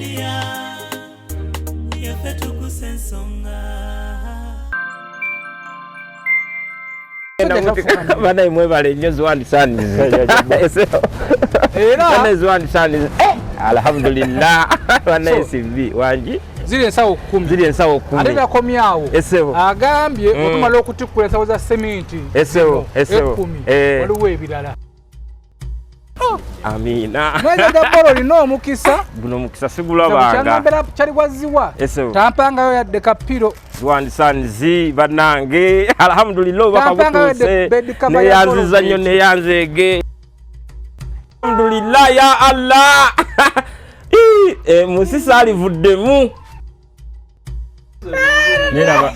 media yafetu kusensonga bana imwe bale nyozo wandi sani era zwandi sani alhamdulillah bana SB wanji zile nsawo 10 alenda komyawo agambye okumala okutikula ensawo za sementi waliwo ebirala. Amina mweza bolo lino omukisa guno mukisa sigulabanga kyangambera kyali waziwa tampangayo yadde kapiro zwandi sani banange alhamdulillah bakabutuse ne yanziza nnyo ne yanzege alhamdulillah ya Allah musisa alivuddemu nera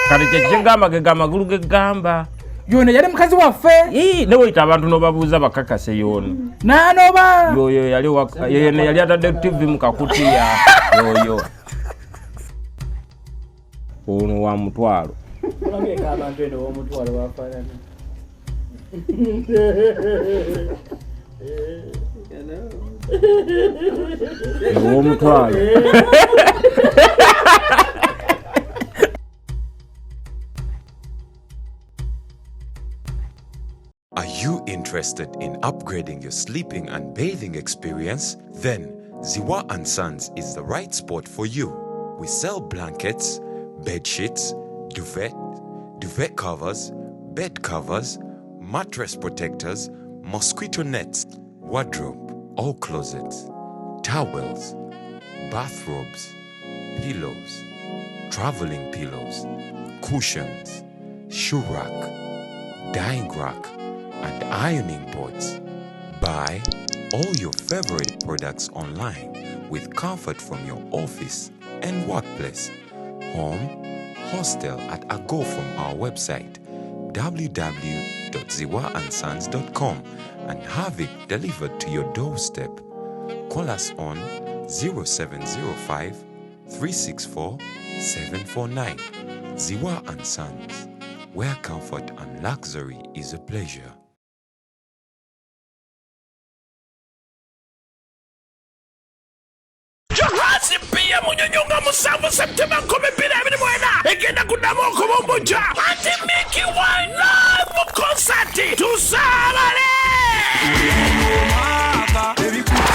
kale kyegamba gegama gegamba yone yali mukazi waffe ne woyita abantu nobabuuza bakakase yono nanoba yoyo yali atadde TV mukakutiya yoyo ono wa mutwalo omutwalo Are you interested in upgrading your sleeping and bathing experience? Then Ziwa & Sons is the right spot for you. We sell blankets, bed sheets, duvet covers, bed covers, mattress protectors, mosquito nets, wardrobe, all closets, towels, bathrobes, pillows, traveling pillows, cushions, shoe rack, dyeing rack, and ironing boards. Buy all your favorite products online with comfort from your office and workplace, home, hostel at a go from our website www.ziwaansons.com and have it delivered to your doorstep. Call us on 0705 364 749. Ziwa & Sons, where comfort and luxury is a pleasure. Jahazi pia munyonyonga musanvu Septemba 2024 egenda kudamoko bomboja ati Mickey Wine live concert tusabale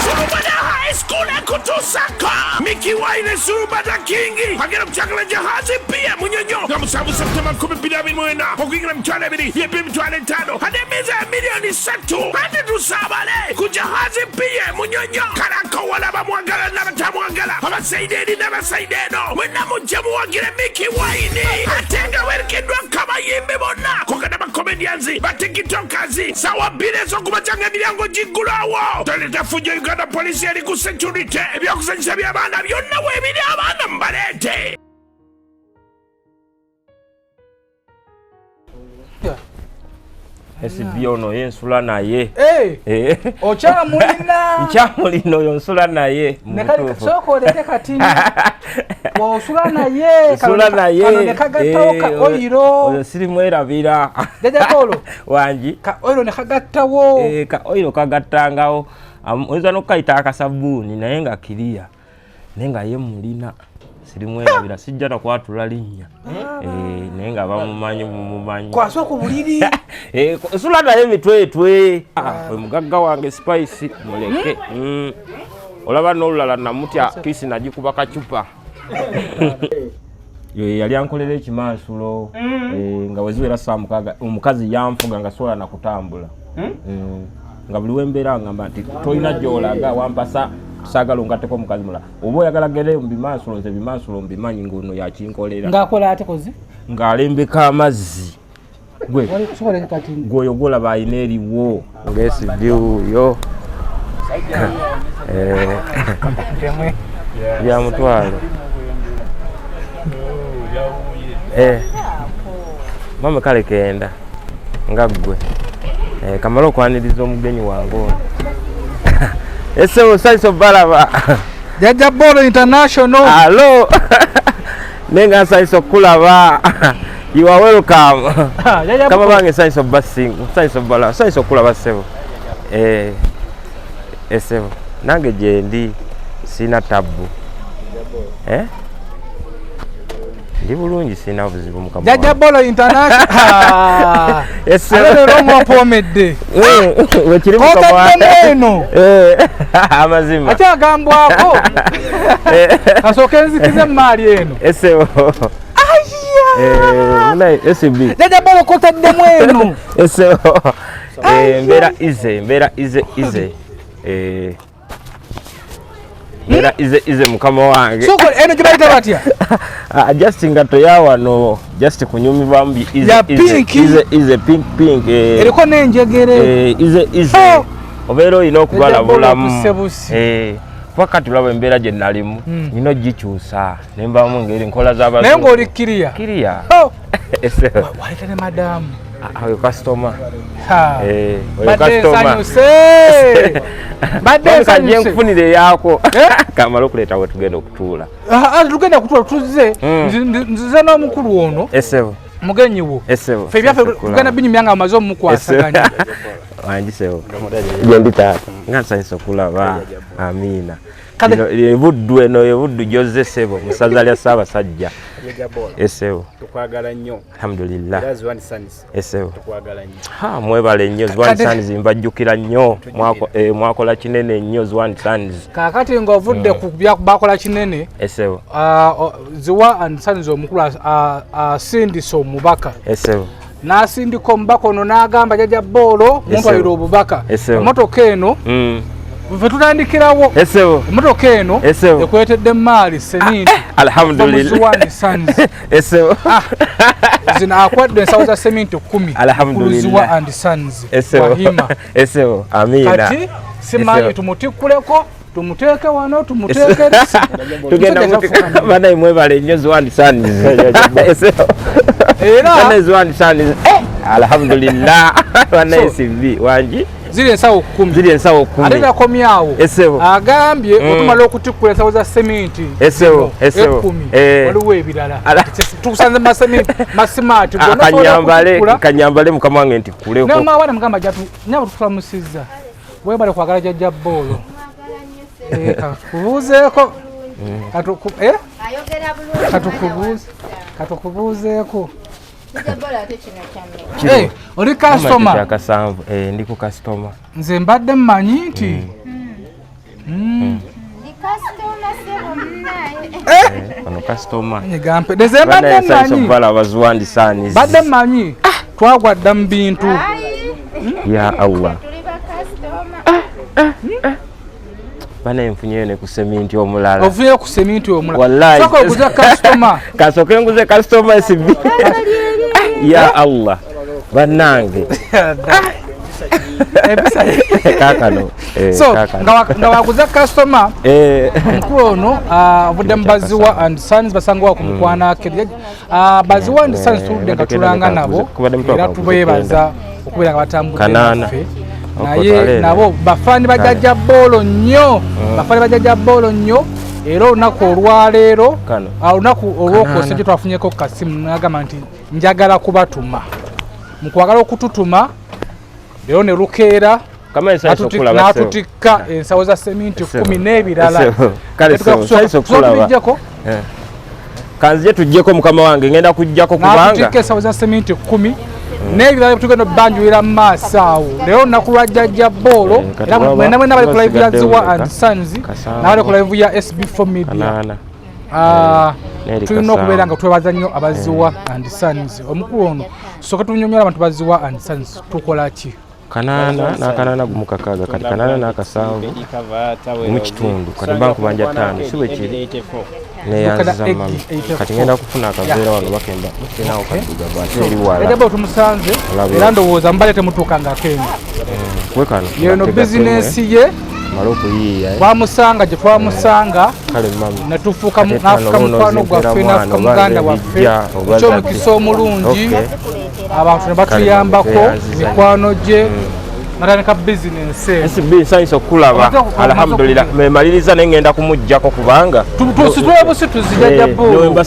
Surubada High School ekutusaka Mickey Wine Surubada Kingi agera kuchakala Jahazi pia munyonyo musanvu Septemba 2024 okuingira mtwale ebiri yepi mtwale 5 hadi meza milioni 3 hadi tusabale ku Jahazi pia munyonyo karako wala bamwagala n'abatamwagala abasaideni n'abasaideno mwena mujja muwagire Mickey Wine atenga werekedwa kabayimbi bonna kokana bakomedianzi batikitokazi sawa birezo kubacanga milyango jigulawo toleta fujo Uganda polisi eri ku security ebyokusanyisa by'abaana byonna webiri abaana mbalete SB ono yensula naye okyamulina nkyamulina oyo nsula naye sooka oleke kati osula naye kano nekagattawo ka oyiro oyo sirimwerabira jajapolo wangi ka oyiro nekagattawo ka oyiro kagattangawo oyinza n'okukayita akasabuuni naye nga kiriya naye nga ye mulina sirimwerabira sijja nakwatula linnya naye nga bamumanyi mumumanyi kwaswa ku buliri nsula naye emitwetwe mugagga wange Spice muleke olaba n'olulala namutya kisi nagikuba kacupa yali ankolera ekimansulo nga weziwera saa mukaaga omukazi yanfuga nga sola nakutambula nga buli wembeera ngamba nti tolina gy'olaga wampasa sagala ongateko mukazi mulala oba oyagala gere mubimansulo nze bimansulo mbimanyi ngono yakinkolera ng'akola ate kozi ng'alembeka amazzi gweoyo golaba ayina eriwo ng'esidiuyo bya mutwalo mama kale kenda nga ggwe kamala okwaniriza omugenyi wange ono Eseo Saiso Balaba Jaja Bolo International Hello Nenga Saiso Kulaba You are welcome Kama bange Saiso Basing Saiso Balaba Saiso Kulaba Seo Eseo nange jendi sina tabu ndi bulungi sina buzibu mukama Jajja Bolo International alero mwapomedde wekiri mukama eno amazima akyagambwako kasooke nzikize maali eno esewo SB Jajja Bolo kotaddemu eno esewo mbeera ize mbeera ize mukama wange soko eno gibayita batya just nga toyawano just kunyumibwa mbi ize pink eriko n'enjegere ize obeera olina okubala bulamu wakati bulaba embeera gye nalimu nina ogikyusa nembamu ngeri nkola z'abazungu naye ng'oli kiriya waleeta ne madamu oyo customer badde nkufunire yaako kamala okuleeta we tugenda okutuula tugenda kutuula tuzze nzize n'omukulu ono mugenyi wo fe byaffe tugenda binyumya nga bamaze omukwasaganya wangisewo gyendi taata nga nsanyisa okulaba amiina ebuddu eno ebuddu gyoze sebo musaza lya Ssaabasajja esewo tukwagala nnyo alhamdulillah esewo tukwagala nnyo mwebale nnyo Zwan Sons mbajjukira nnyo mwakola kinene nnyo Zwan Sons kakati ng'ovudde ku bakola kinene esewo Zwan Sons omukulu asindisa omubaka esewo n'asindika omubaka ono n'agamba Jajja Bolo muntwalira obubaka emotoka eno ve tutandikirawo emotoka eno ekwetedde maali seminti alhamdulillah zino akwadde ensawo za seminti 10 Zwan Sons wahima kati simanyi tumutikkuleko tumuteeke wano tumuteeke tugenda banayi mwebale nnyo Zwan Sons era Zwan Sons alhamdulillah banayi sibi wangi ziri ensawo 10 ate nakomyawo agambye otumala okutikkula ensawo za seminti 10 waliwo ebirala tukusanze masimaati kanyambale mukama wange ntikkuleko namawana mugamba nyabo tutulamusizza webale kwagala Jajja Bolo katukubuuzeeko katukubuuzeeko oli customer kasanvu ndi ku customer nze mbadde mmanyi nti ono customer nyigampedeze mbadde mmanyi Zwan Sons mbadde mmanyi twagwa dda mu bintu ya Allah banaye nfunyeyo ne ku seminti omulala ofunyeyo ku seminti omulala wallahi soko oguza customer kasooke nguze customer SB ya Allah bannange kakano so nga waguza customer omukulu ono obudde mu Zwan Sons basanga ku mukwanake Zwan Sons tuludde nga tulanga nabo era tubeebaza okubeera nga batambudde naffe naye nabo bafaani ba Jajja Bolo nnyo era olunaku olwaleero olunaku olwokwosa gye twafunyeko kasimu nagamba nti njagala kubatuma mukwagala okututuma leero ne lukeera n'atutikka ensawo za seminti 10 n'ebirala tulijjako kanzije tujjeko mukama wange ngenda kujjako kubanga n'atutikka ensawo za seminti 10 n'ebirala tugenda banjulira mu maaso awo leero olunaku lwa Jajja Bolo era mwena mwena bali ku live ya Zwan Sons n'abali ku live ya SB4 Media tulina okubeera nga twebaza nnyo aba Zwan Sons omukulu ono soka tunyonyola abantu ba Zwan Sons tukola ki kanana gumukakaga kati kanana n'akasanvu mu kitundu kati bankubanja 5 si bwe kiri neyanziza mama kati ngenda kufuna akaveera wano bakemba mutenawo kaduga bwate eri wala Jajja tumusanze era ndowooza mbale temutuuka nga kenga kwekano yeno bizinesi ye malo okuyiiya twamusanga gye twamusanga kale mama netufuuka mukwano gwaffe nafuka muganda waffe ekyomukisa omulungi abantu ne batuyambako mikwano gye natandika bizinesi SB nsanyisa okulaba alhamdulillah memaliriza naye ngenda kumuggyako kubanga tusitwebusi tuzijajja Bolo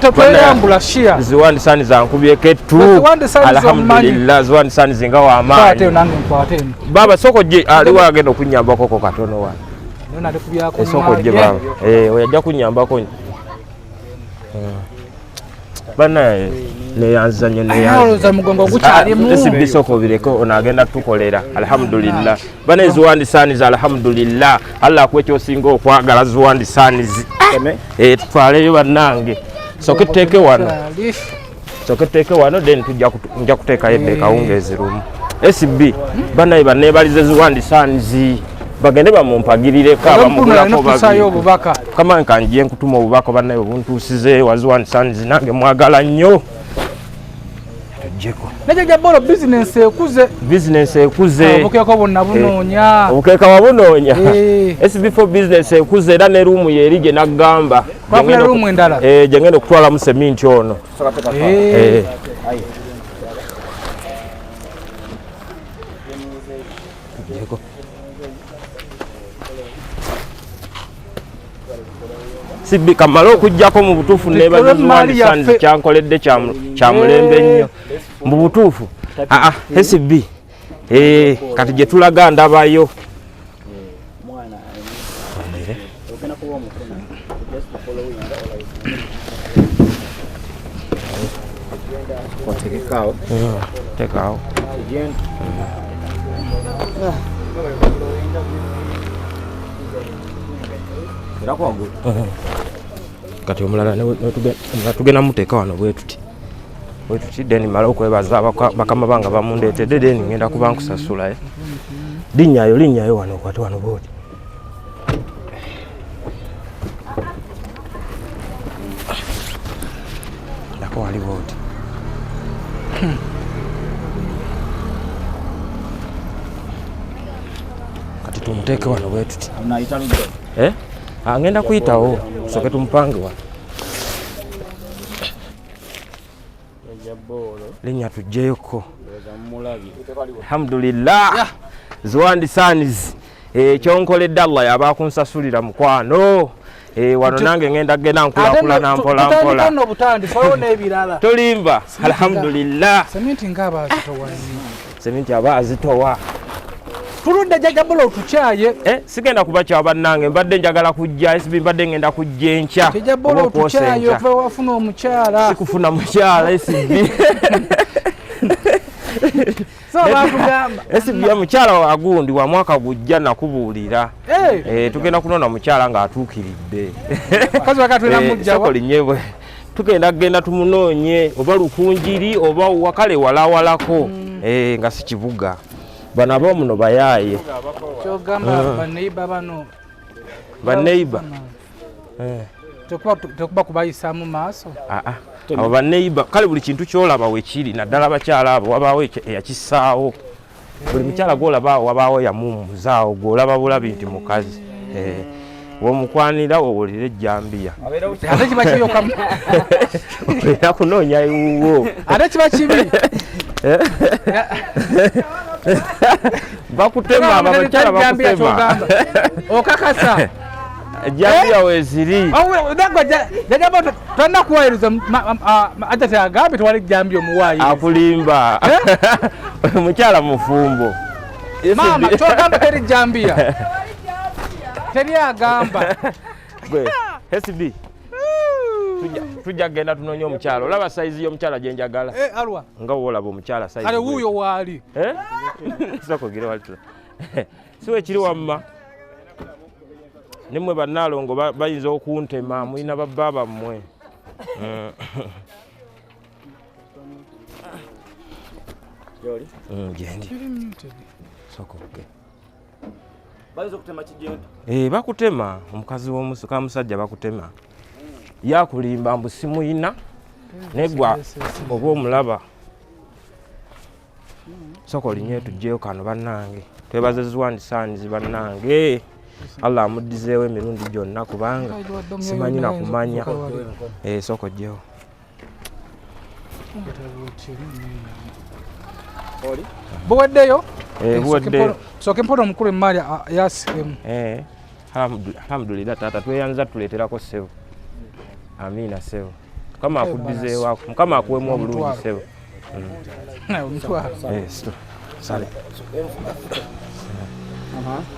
tetweyambula shia Zwan Sons ankubyeko ettu alhamdulillah Zwan Sons nga wamaanyi baba soko gye aliwo agenda okunyambakoko katono wano nona alikubyako esoko je baba oyajja kunyambako bana ne yanzanye ne yanza mugongo gukyali mu esibisoko bireko onagenda tukolera alhamdulillah bana Ziwandi Sons alhamdulillah Allah kwekyo singa okwagala Ziwandi Sons tutwaleyo bannange soketeke wano then tujja kuteeka yedde kawungeezi rumu SB bana banebalize Ziwandi Sons bagende bamumpagirireko abamugulako obubaka kama nkanjiye nkutuma obubaka banaye obuntuusize wa Ziwandi Sons nange mwagala nnyo tujjeko najja bolo business ekuze obukeeka bonna bunoonya obukeeka wabunoonya SB4 business ekuze era ne ruumu yeeri gye naggamba ruumu endala gye ngenda okutwalamu seminti ono SB kamala okujjako mu butuufu nebaza Ziwandi Sons kyankoledde kyamulembe nnyo mu butuufu SB kati gye tulaga ndabayo tekaawo kati omulala tugenda muteeka wano bwe tuti then mala okwebaza bakama banga bamundeetedde then ngenda kuba nkusasula linnyayo wano kwate wano boodi ndako wali boodi kati tumuteeke wano bwe tuti ngenda kuyitawo soke tumupange wano linnya tujjeko alhamdulillah Ziwandi Sons kyonkoledde Allah yaba kunsasulira mukwano wano nange ngenda genda nkulakulana mpola tolimba alhamdulillah seminti aba azitowa tuludde jjajja bolo otukyaye sigenda kubakyawa bannange mbadde njagala kujja SB mbadde ngenda kujja enkya jjajja bolo otukyaye ova wafuna omukyala sikufuna mukyala SB SB mukyala wagundi wa mwaka gujja nakubuulira tugenda kunona mukyala ng'atuukiridde soko linyebwe tugenda tumunoonye oba Lukunjiri oba wakale walawalako nga si kibuga bana bomuno bayaye kyogamba baneiba bano baneiba tekuba kubayisaamu maaso abo baneiba kale buli kintu kyolaba wekiri naddala bakyala abo wabaawo eyakissaawo buli mukyala gwolabaawo wabaawo yamumuzaawo gwolaba bulabi nti mukazi womukwanira owulire ejjambiya ate kiba kiyokamu olina kunoonya ewuwo ate kiba kibi bakutema abakyala bakutema okakasa ejjambiya weziri jajaba tanakuwayiriza atate agambe tewali ejjambiya omuwayiriza akulimba mukyala mufumbo maama kyogamba teri ejjambiya teri agamba SB tujja genda tunoonya omukyala olaba sayizi y'omukyala gye njagala alwa nga woolaba omukyala sayizi kale wuuyo waali sokogere wali siwe kiri wamma nimwe bannaalongo bayinza okuntema mulina babba bammwe gendi sokoge bakutema omukazi w'omusajja bakutema yakulimba mbu simuyina negwa oba omulaba soko linye tujjeyo kano bannange twebaze Ziwandi Sons bannange Allah amuddizeewo emirundi gyonna kubanga simanyi nakumanya soko jjeyo buwaddeyo buwaddeyo soke mpona omukulu emaali yasikemu alhamdulillah taata tweyanza tuleeterako ssebo amina ssebo mukama akuddizeewo mukama akuwemu obulungi ssebo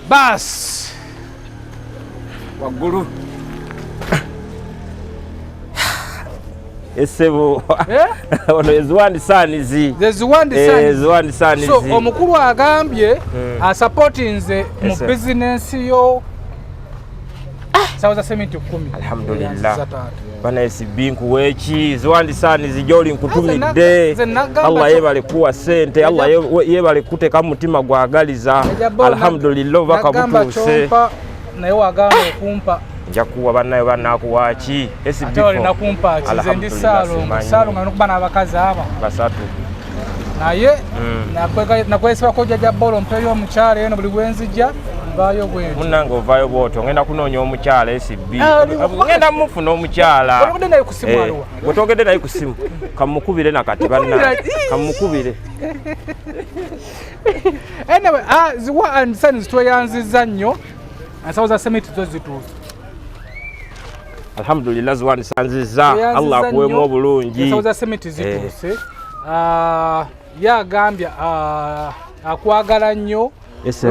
bas waggulu Esebo ono Ziwandi Sons so omukulu agambye supportinze mu business yo sawa za sementi 10 alhamdulillah bana SB nkuwechi Ziwandi Sons joli nkutumidde Allah yebale kuwa sente Allah yebale kuteka mutima gwagaliza alhamdulillah bakabutuse naye wagamba okumpa njakuwa banayo banakuwachi SB atole nakumpa kizendi salo nganokuba nabakazi aba basatu naye nakwesaba ko jajja bolo mperi omukyala eno buli gwenzijja vayo gwe munanga ovayo boto ngenda kunoonya omukyala SB ngenda mufuna omukyala olugende naye kusimu aliwa bwetogedde naye kusimu kamukubire nakati banna kamukubire anyway Ziwandi Sons tweyanziza nnyo asawo za semiti zozituusa alhamdulillah Ziwandi Sons Allah akuwemu obulungi asawo za semiti zituuse yagambye akwagala nnyo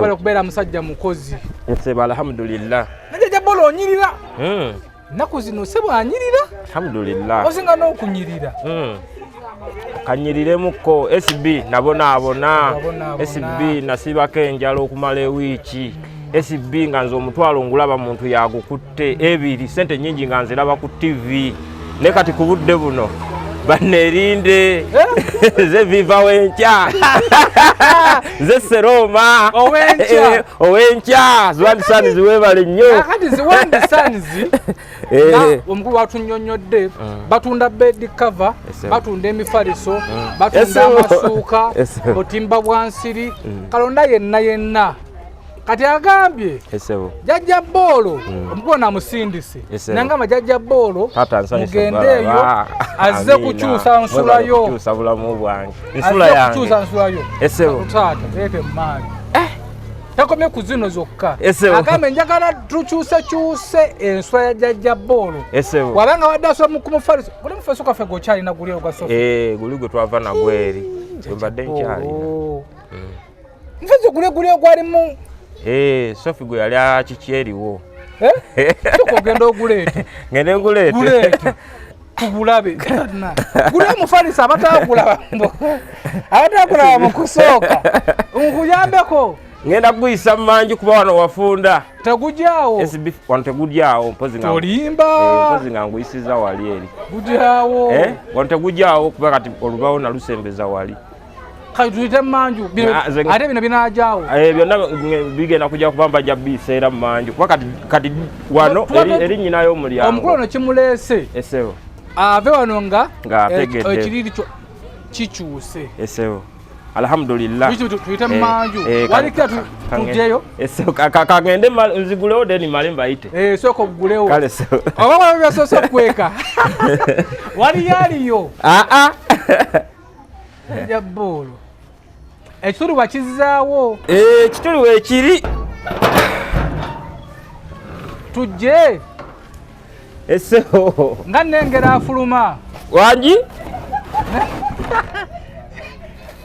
bale kubeera musajja mukozi eseba alhamdulillah najja bolo onyirira naku zino sebo anyirira alhamdulillah osinga n'okunyirira kanyiriremukko SB nabona SB nasibako enjalo okumala ewiiki SB nga nze omutwalo ngulaba muntu yagukutte ebiri sente nyingi nga nziraba ku TV ne kati ku budde buno banerinde ze viva wencha ze seroma owencha Ziwandi Sons webale nnyo kati Ziwandi Sons omukulu watunyonyodde batunda bed cover batunda emifaliso batunda amasuuka otimba bwansiri kalonda yenna kati agambye jajja bolo omukulu namusindise nangamba jajja bolo mugendeeyo azze kukyusa nsulayo kukyusa bulamu bwange nsula yange kukyusa nsulayo taata leete maali takomye ku zino zokka agambye njagala tukyuse ensula ya jajja bolo wabanga wadde asula ku mufaliso guli mufaliso kaffe gokyalina guli ogwasofa guli gwe twava nagweri mbadde nkyalina mufaliso guli ogwalimu Sofi gwe yali akikyeriwo tukogenda oguleete ngende nguleete tugulabe gule mufalisi abatagulaba mu kusooka nkuyambeko ngenda kuguyisa mumanju kuba wano wafunda tegujyawo SB wano tegujyawo mpozi nga nguyisiza wali eri gujyawo wano tegujyawo kuba kati olubawo nalusembeza wali tuyite manju ate bino binajjawo byonna bigenda kujja kubamba jja biseera mu manju kuba kati wano eri nyinayo omulyango omukulu ono kimuleese esebo ave wano nga ekiriri kikyuse esebo alhamdulillah tuyite mu manju walikira tujjeyo kagende nzigulewo deni male mbayite sooka ogulewo oba wala byasoose okweka waliyo aliyo jajja bolo ekituli wakizaawo ekituli weekiri tujje esebo nga nnengera afuluma wangi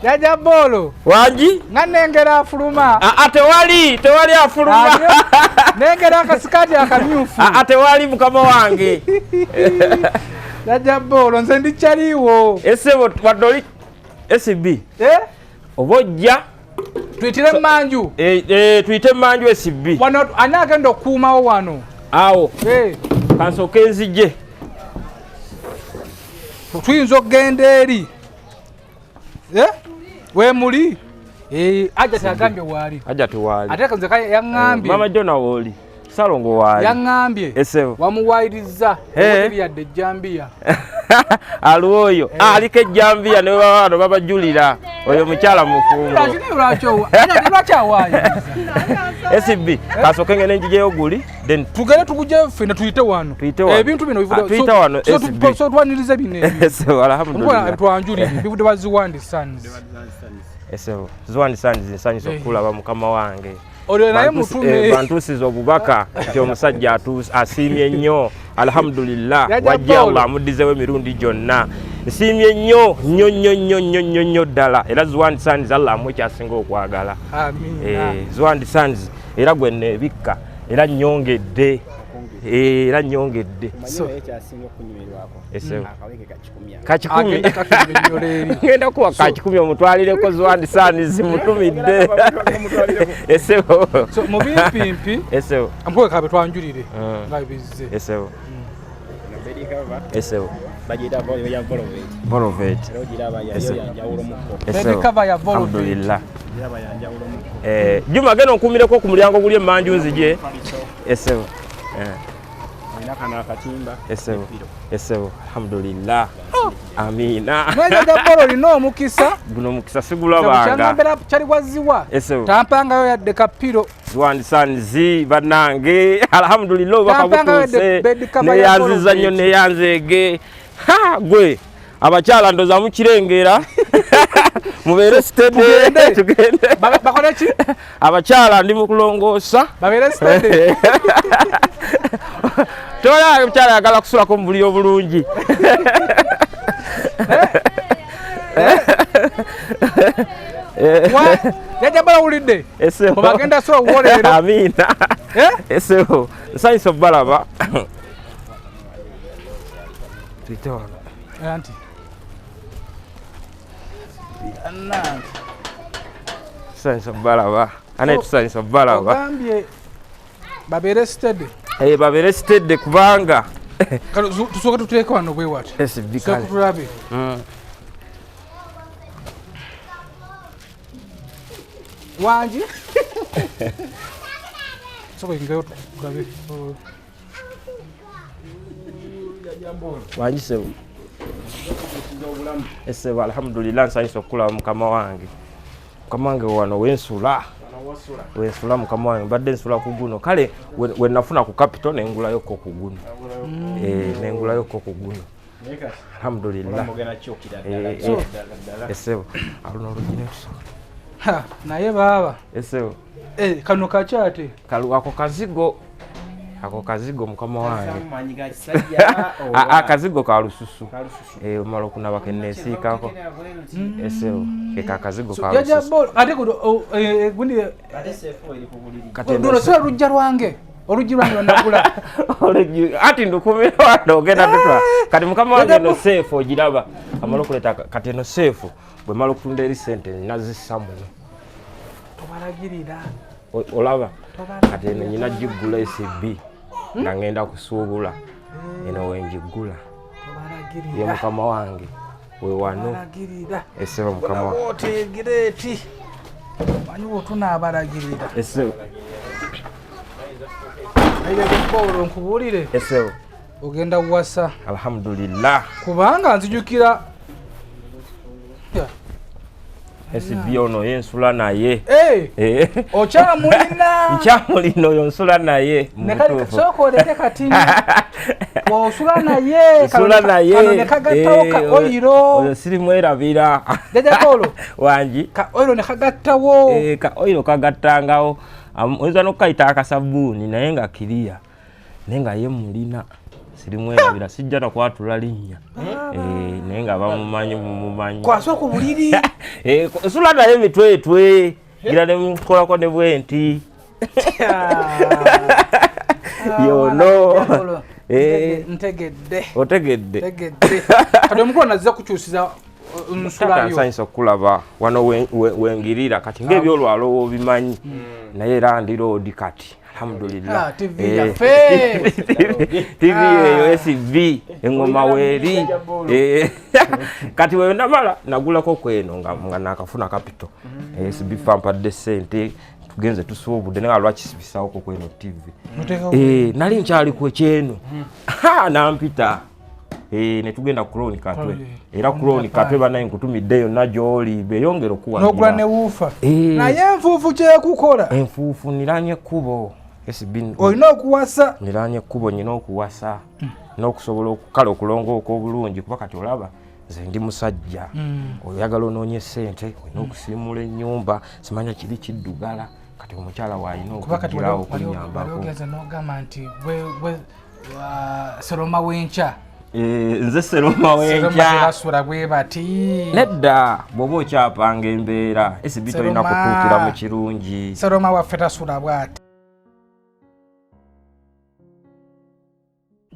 jajja bolo wangi nga nnengera afuluma tewali afuluma nengera akasikaati akamyufu tewali mukama wange jajja bolo nze ndikyaliwo esebo wadoli SB oba ojja tuyitire manju tuyite manju SB wano ani agenda okukuumawo wano awo kansooke nzije tuyinza okugenda eri wemuli ajja tegambye waali ate nze yaŋŋambye mama jona wooli salongo waali yaŋŋambye wamuwaayiriza yadde ejjambiya aliwo oyo aliko ejjambiya ne baba wano babajulira oyo mukyala mufumbo SB kasooke ngene njijeyo guli then tugere tuguje ffenna tuyite wano ebintu bino tuyite wano SB so twanirize bino alhamdulillah twanjulire bivudde ba Ziwandi Sons Ziwandi Sons nsanyusa okulaba mukama wange olyo naye mutume bantusiza obubaka nti omusajja asiimye nnyo alhamdulillah wajja Allah amuddizewo emirundi gyonna nsiimye nnyo ddala era Ziwandi Sons Allah amuwe kyasinga okwagala Ziwandi Sons era gwe neebikka era nnyongedde era nnyongedde kakikumi ngenda kuwa kakikumi omutwalireko Zwandi Sons mutumidde esebo mu bimpimpi esebo ampoke kabe twanjulire nga bizze esebo esebo bagita ya Volovet cover ya Volovet alhamdulillah Juma geno nkumireko ku mulyango guli emanjunzi gye esebo esebo alhamdulillah amina mwenye dabolo lino omukisa guno mukisa sigulabanga kyangambera kyali waziwa tampangayo yadde kapiro Zwandi Sons banange alhamdulillah bakabutuse neyanziza nnyo neyanzeege gwe abakyala ndoza mukirengera mubeere steady tugende bakole ki abakyala ndi mukulongoosa babeere steady tola abakyala yagala kusulako mu buli obulungi yajabala wulidde obagenda so wolero amina esebo nsanyisa obalaba tuyite wano anti tusanyisa obalaba anaye tusanyisa obalaba ogambye babeere steady babeere steady kubanga tusooka tuteeke wano bwe wati esibikale tulabe wangi sokoingayo tulabe wangi sebo esebo alhamdulillah nsanyisa okulaba mukama wange wano wensula mukama wange mbadde nsula ku guno kale wenafuna ku capital nengulayoko ku guno nengulayoko ku guno alhamdulillah esebo aluno olugine tusoka naye baba esebo kano kakyate ako kazigo mukama wange akazigo ka lususu omala okunaba kenesiikako esebo keka akazigo ka lususu olujja lwange onagula ati ndukumira wano ogenda tutwa kati mukama wange no seefu ogiraba amala okuleta kati eno seefu bwe mala okutunda eri sente nazissa muno tobalagirira olaba kati eno nyina giggula SB nga ngenda kusuubula eno wenjigula ye mukama wange we wano esebo mukama wange otegireti manyi wotunaabalagirira esebo ayegekolo nkubuulire esebo ogenda wasa alhamdulillah kubanga nzijukira SB ono yensula naye okyamulina nkyamulina oyo nsula naye sooka oleke katini osula naye kano nekagattawo ka oyiro oyo sirimwerabira jajagolo wangi ka oyiro nekagattawo ka oyiro kagattangawo oyinza n'okukayita akasabuuni naye nga kiriya naye nga ye mulina sirimwerabira sijja nakwatula linnya naye nga bamumanyi mumumanyi kwasa ku buliri nsula naye emitwetwe gira nemukolako ne bwenti yono ntegedde otegedde kati omukulu nazza kukyusiza nsulayo nsanyisa okulaba wano wengirira kati ng'ebyolwalo wobimanyi naye era ndi roodi kati alhamdulillah TV yaffe TV eyo SB engoma weeri kati we namala nagulako kweno nga nakafuna capital SB fampadde sente tugenze tusuubudde naye lwaki sibisawoko kweno TV nali nkyali ku ekyeno nampita netugenda Crown Katwe era Crown Katwe banaye nkutumidde yonna gy'oli beyongera okuwa n'ogula ne wuufa naye enfuufu kyekukola enfuufu niranye ekkubo olina okuwasa niranye ekkubo nyina okuwasa n'okusobola okukala okulongooka obulungi kuba kati olaba nze ndi musajja oyagala onoonye ssente olina okusiimula ennyumba simanya kiri kiddugala kati omukyala waalina okugirawo okunyambako ogeza n'ogamba nti Seroma w'enkya nze Seroma w'enkya basula bwe bati nedda bw'oba okyapanga embeera SB tolina kutuukira mu kirungi Seroma waffe tasula bw'ati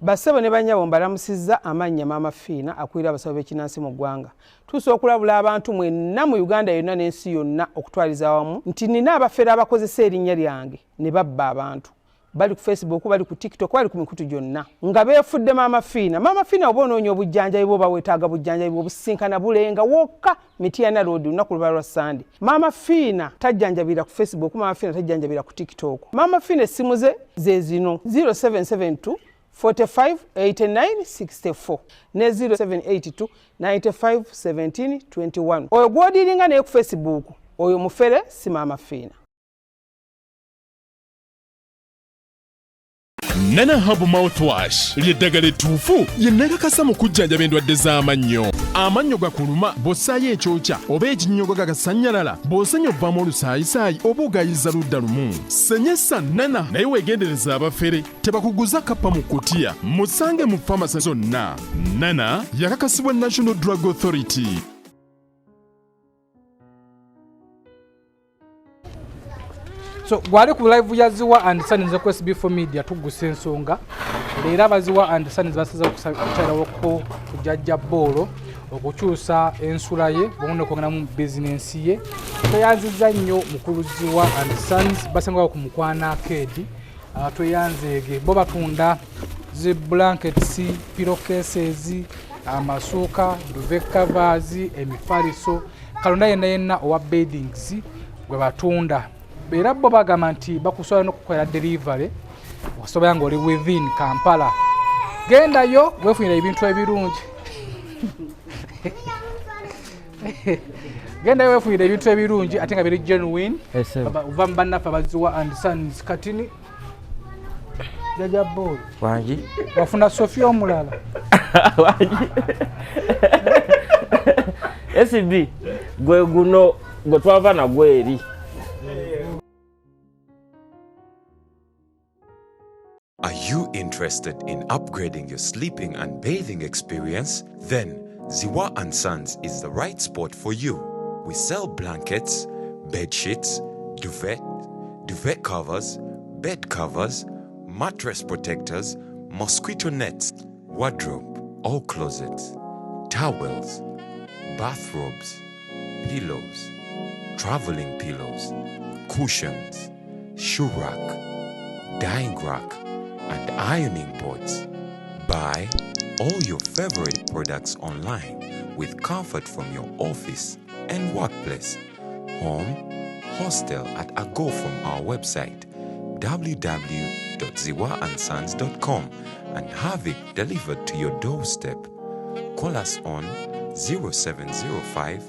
Basebo ne banyabo mbalamusizza amannya Maama Fiina akwira abasawo b'ekinnansi mu ggwanga. Tusobola okulabula abantu mwenna mu Uganda yonna n'ensi yonna okutwaliza awamu nti nina abafere abakozesa erinnya lyange ne babba abantu. Bali ku Facebook, bali ku TikTok, bali ku mikutu gyonna. Nga beefudde Maama Fiina. Maama Fiina oba onoonya obujjanjabi bwo bawetaaga bujjanjabi obusisinkana bulenga wokka Mityana Road lunaku luba lwa Sunday. Maama Fiina tajjanjabira ku Facebook, Maama Fiina tajjanjabira ku TikTok. Maama Fiina essimu ze zino 0772 45 89 64 ne 0782 95 17 21. Oyo gw'odiiringa naye ku Facebook oyo mufere si Maama Fiina. Nana Habu Mouthwash ly'eddagala ettuufu lye nnakakasa mu kujjanjaba endwadde z'amannyo. Amannyo gakuluma bw'ossaayo ekyokya oba ekinnyogo gagasanyalala bw'osenya ovaamu olusaayisaayi oba ogayiza ludda lumu. Senyesa Nana naye weegendereza abafere tebakuguza kappa mu kkutiya musange mu famasi zonna. Nana yakakasibwa National Drug Authority. So gwali ku live ya Ziwa and Sons ku SB4 Media tuguse ensonga leera abaziwa and Sons basaza okukyalawo ko kujajja bolo okukyusa ensula ye bono kwongera mu business ye toyanziza nnyo mukulu Ziwa and Sons basanga ku Mukwana Arcade toyanzege bo batunda zi blankets pillowcases amasuka duvet covers emifaliso kalonda yenna owa beddings gwe batunda. Era bo bagamba nti bakusobola n'okukola delivery osobola nga oli within Kampala. Gendayo weefunira ebintu ebirungi. Gendayo weefunira ebintu ebirungi ate nga biri genuine. Uva mu bannaffe abaziwa and Sons katini. Jaja ball. Wangi. Wafuna Sofia omulala. Wangi. SB gwe guno gwe twava na gwe eri. Are you interested in upgrading your sleeping and bathing experience? Then Ziwa and Sons is the right spot for you. We sell blankets, bed sheets, duvet covers, bed covers, mattress protectors, mosquito nets, wardrobe, all closets, towels, bathrobes, pillows, traveling pillows, cushions, shoe rack, dyeing rack, and ironing boards. Buy all your favorite products online with comfort from your office and workplace, home, hostel at a go from our website www.ziwaansons.com and have it delivered to your doorstep. Call us on 0705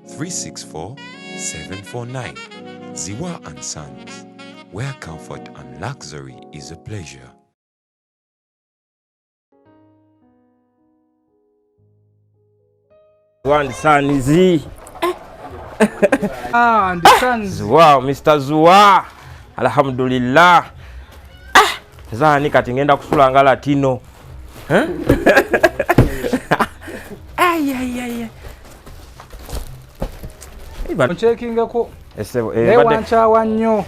364 749. Ziwa and Sons, where comfort and luxury is a pleasure. One Sons. And Sons. Wow, Mr. Zuwa. Alhamdulillah. Zani kati ngenda kusula nga Latino. Ay. Nchekingako. Esebo wanchawa nnyo.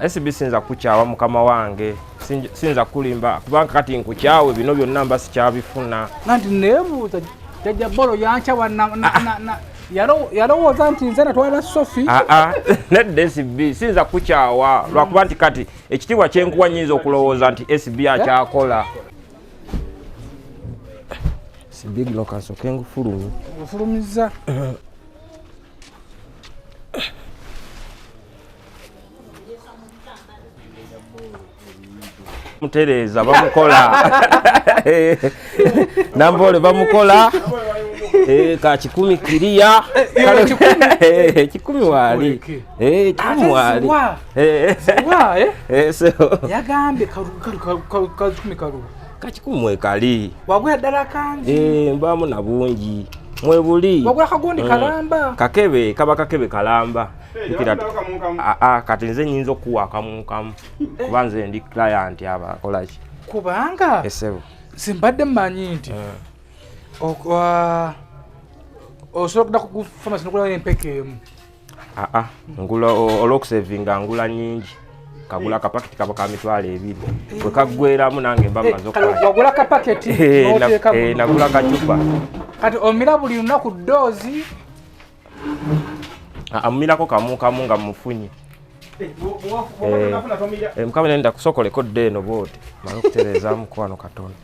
SB sinza kuchawa mukama wange. Sinza kulimba kubanga kati nkuchawe bino byonna mba sikyabifuna. Nanti nebuuza Jajja bolo yanchawa na yalowooza nti nze natwala Sophie. Nedda SB sinza kuchawa lwakuba nti kati ekitiibwa kyenkuwa nnyinza okulowooza nti SB akyakola. SB gino kansoke ngufulumye. Ngufulumiza. Mutereza bamukola. Nambole bamukola. Ka 10 kiriya. Kale 10 wali. 10 wali. So Yagambe ka 10 karu. Ka 10 mwekali. Wagwe ddala kangi. Mbamu na bungi. Mwebuli. Wagwe kagundi kalamba. Kakebe kaba kakebe kalamba. Kati nze nyinza okuwa akamunkamu kuba nze ndi client aba kolaki kubanga esebo simbadde mmanyi nti osobola ku pharmacy nokula empeke emu ngula olwokusevinga ngula nyingi kagula akapaketi kaba ka mitwalo 2 bwe kaggweramu nange mba maze okulya. Wagula akapaketi n'oteeka mu nagula kacupa. Kati omira buli lunaku doozi? Amumirako kamu nga mufunye. Mukama nenda kusokoleko dde eno bwoti mala okutereezaamu kwano katono.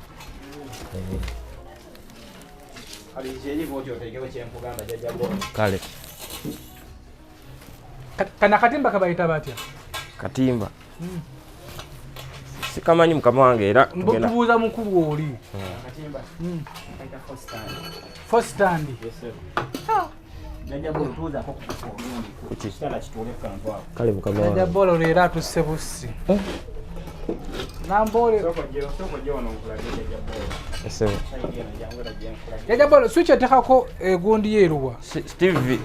Kale kana katimba kabayita batya? Katimba sikamanyi mukama wange era tubuuza mukulu oli. Fostandi. Kale mukama wange Jajabolo leero atusse bussi. Nambole Jajabolo switch etekako egundi yeruwa Steve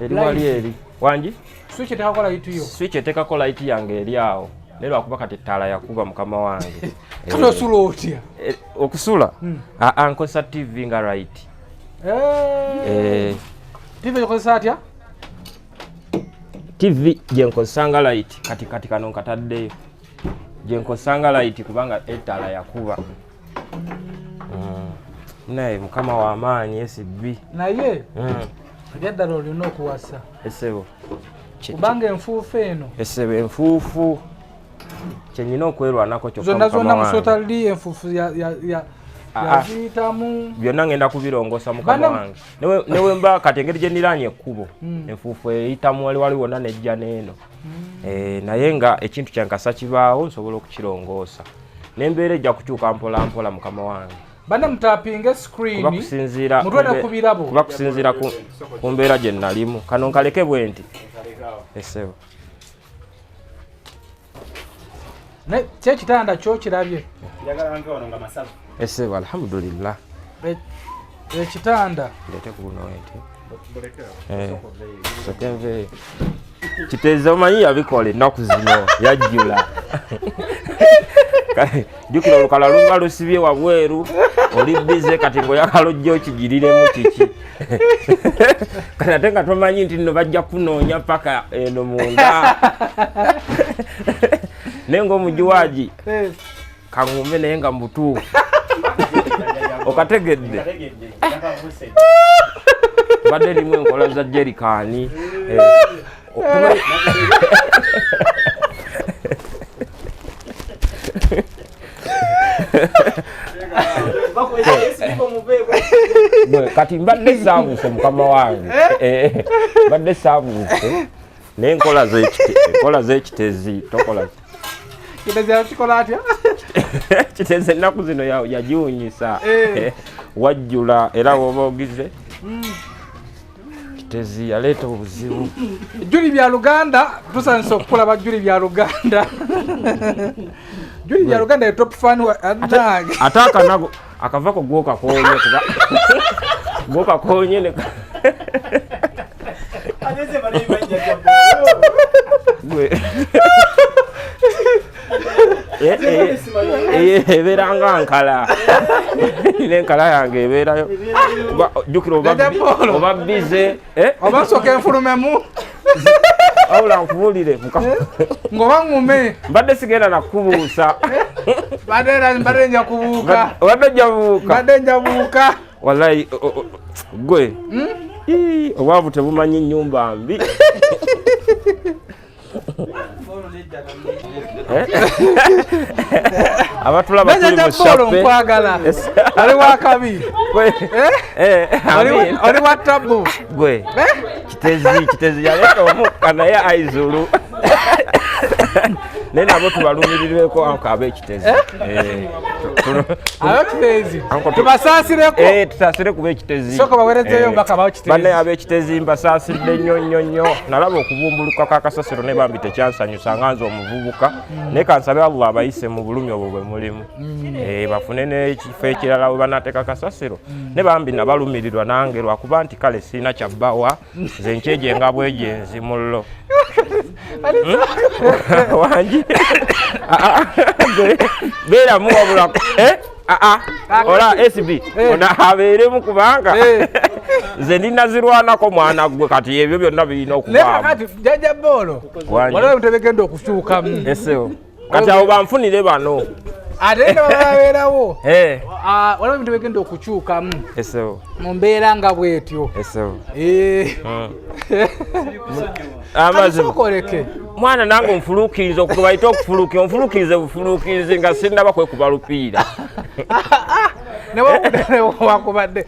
eri wali eri wangi switch etekako light yo. Switch etekako light yange eri awo lero akuba kati ttala yakuba mukama wange. Kati osula otya? Okusula nkozesa TV nga right. TV okozesa atya? TV gyenkozesa nga light kati kano nkataddeyo gyenkozesa nga light kubanga ettala yakuba. Naye mukama w'amaanyi SB naye eddala olina okuwasa esebo kubanga enfuufu eno esebo enfuufu kyenyina okwerwanako kyokka zonna musotali enfuufu yaziyitamu byonna ngenda kubirongoosa mukama wange newe mba kati engeri gye niraanye ekkubo enfuufu eyitamu wali wonna nejja n'eno naye nga ekintu kyankasa kibaawo nsobola okukirongoosa n'embeera ejja kukyuka mpola mpola mukama wange. Bana mutapinga screen kuba kusinziira ku mbeera gye nalimu kano nkaleke bwe nti esebo kyekitanda kyo kirabye esebo alhamdulillah ekitanda ndete kuno enti sokenve kiteeza omanyi yabikola ennaku zino yajjula jukira olukala lunga lusibye wabweru oli bize kati ngoyagala ojja okigiriremu kiki kati ate nga tomanyi nti nno bajja kunoonya paka eno munda naye ng'omujuwaagi kaŋŋumbe naye nga mutuufu okategedde badde limu enkola za jerikaani kati mbadde saabuuse mukama wange mbadde saabuuse naye enkola z'ekitezi tokola kikola atya kitezi ennaku zino yagiwunyisa wajjula era woba ogize kitezi yaleeta obuzibu. Juli bya Luganda tusanise okukulaba Juli bya Luganda. Juli bya Luganda ye top fan wa adange ataka nago akavako gwoka konye kuba gwoka konye ne aneze bali bajja gwe ebeeranga nkala nenkala yange ebeerayo jukira oba bize oba nsooka enfulumemu awula nkubuulire ng'oba ngume mbadde sigenda nakubuusa mbadde nja kubuuka mbadde nja buuka wallahi gwe obwavu tebumanyi nnyumba mbi abatulaba tuli mu shape nkwagala ali wa kabi oli wa tabu gwe kitezi yaleeta omukka naye aizulu naye nabo tubalumirireko ankaaba ekitezi abekitezi tubasaasireko tusaasire kuba ekitezi soka bawerezeeyo mbakabawo kitezi banne ab'ekitezi mbasaasidde nnyo nalaba okubumbuluka kakasasiro ne bambi tekyansanyusa nga nze omuvubuka naye kansabe Allah abayise mu bulumi obwo bwe mulimu bafune n'ekifo ekirala we banaateeka kasasiro ne bambi nabalumirirwa nange lwakuba nti kale sirina kyabbawa nze nkyeje nga bweje nzimullo wangi beeramu wabula ola SB ona abeeremu kubanga nze ndinazirwanako mwana gwe kati ebyo byonna birina okubaamu. Kati jjajja Bolo waliwo ebintu ebigenda okukyukamu. Esewo kati abo banfunire bano. Ate nga babeerawo waliwo ebintu ebigenda okukyukamu mu mbeera nga bwetyo. Sokoleke mwana nange onfuluukiriza okubayita okufuluukira onfuluukirize bufuluukirize nga sinnaba kwekuba lupiira. Wakubadde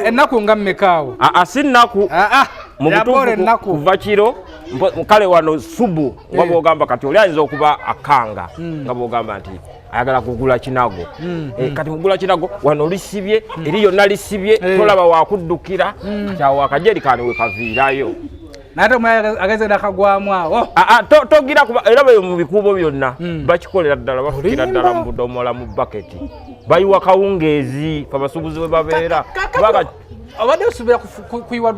ennaku nga mmekaawo? Si nnaku mu butuufu kuva kiro kale wano subu nga bw'ogamba kati oli ayinza okuba akanga nga bw'ogamba nti ayagala kugula kinago. Kati mugula kinago wano lisibye eri yonna lisibye tolaba wakuddukira kati awo akajerikaani we kaviirayo. Nate ageze nakagwamu awo. Togira kuba era bayo mu bikubo byonna bakikolera ddala bafukira ddala mu budomola mu baketi bayiwa kawungeezi abasuubuzi we babeera. Obadde osubira kuyiwa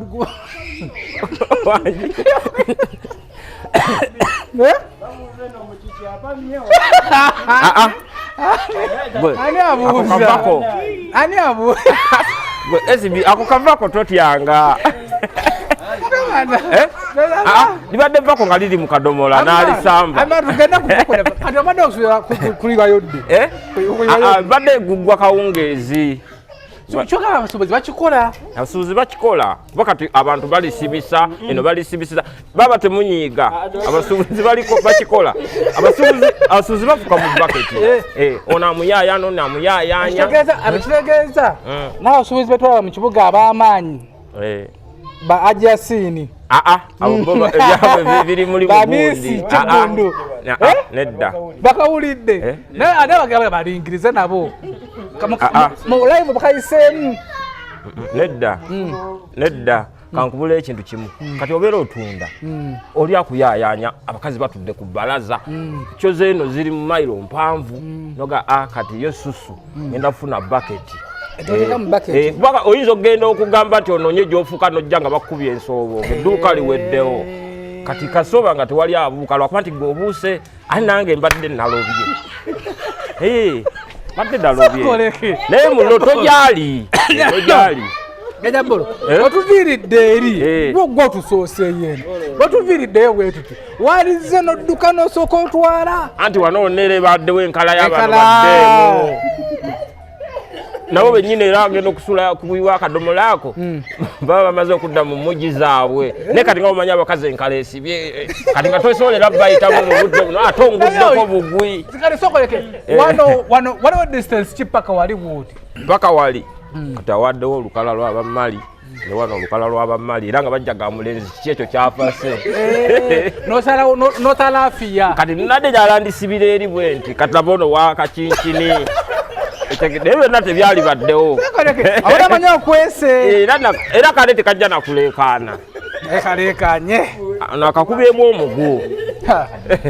ani abuuza ako kavako totyanga. Libadde vako nga liri mu kadomola n'alisamba. Badde guggwa kawungeezi. Abasuubuzi bakikola kuba kati abantu balisibisa eno balisibisiza baba temunyiiga abasuubuzi bakikola abasuubuzi bafuka mu baketi ono amuyaayana ono amuyaayanya. Abakitegeeza n'abasuubuzi betwala mu kibuga ab'amaanyi ba Ajasini biri muli Burundi nedda bakawulidde naye ate bagamba balingirize nabo mu live bakayiseemu nedda kankubula ekintu kimu kati obeera otunda oli akuyaayanya abakazi batudde ku bbalaza kyoze eno ziri mu mayiro mpanvu noga kati yo susu ngenda kufuna baketi. Oyinza okugenda okugamba nti onoonye gy'ofuuka n'ojja nga bakubye ensoobo edduuka liweddewo kati kasooba nga tewali abuuka lwakuba nti gwe obuuse ani nange mbadde nalobye badde nalobye naye muno togyali. Gajabolo otuviiridde eri gwe otusooseeyo eno otuviiriddeyo bwe tuti walize n'odduka n'osooka otwala anti wano onere baddewo enkala y'abantu baddeemu nabo bennyini era agenda okusula kuyiwa akadomola ako baba bamaze okudda mu mujji zaabwe naye kati nga omanyi abakazi enkala esibye kati nga twesobolera bayitamu mu budde buno ate onguddeko bugwi. Kati sokoleke waliwo distance ki paka wali bwoti? Paka wali kati awaddewo olukala lw'abamali ne wano olukala lw'abamali era nga bajja ga mulenzi kiki ekyo kyafase notalaafiya kati nadde gyalandisibira eri bwe nti kati laba ono wakakinkini naye byonna tebyali baddewo abamanya okwese era kale tekajja nakuleekaana kaleekanye akakubyemu omugu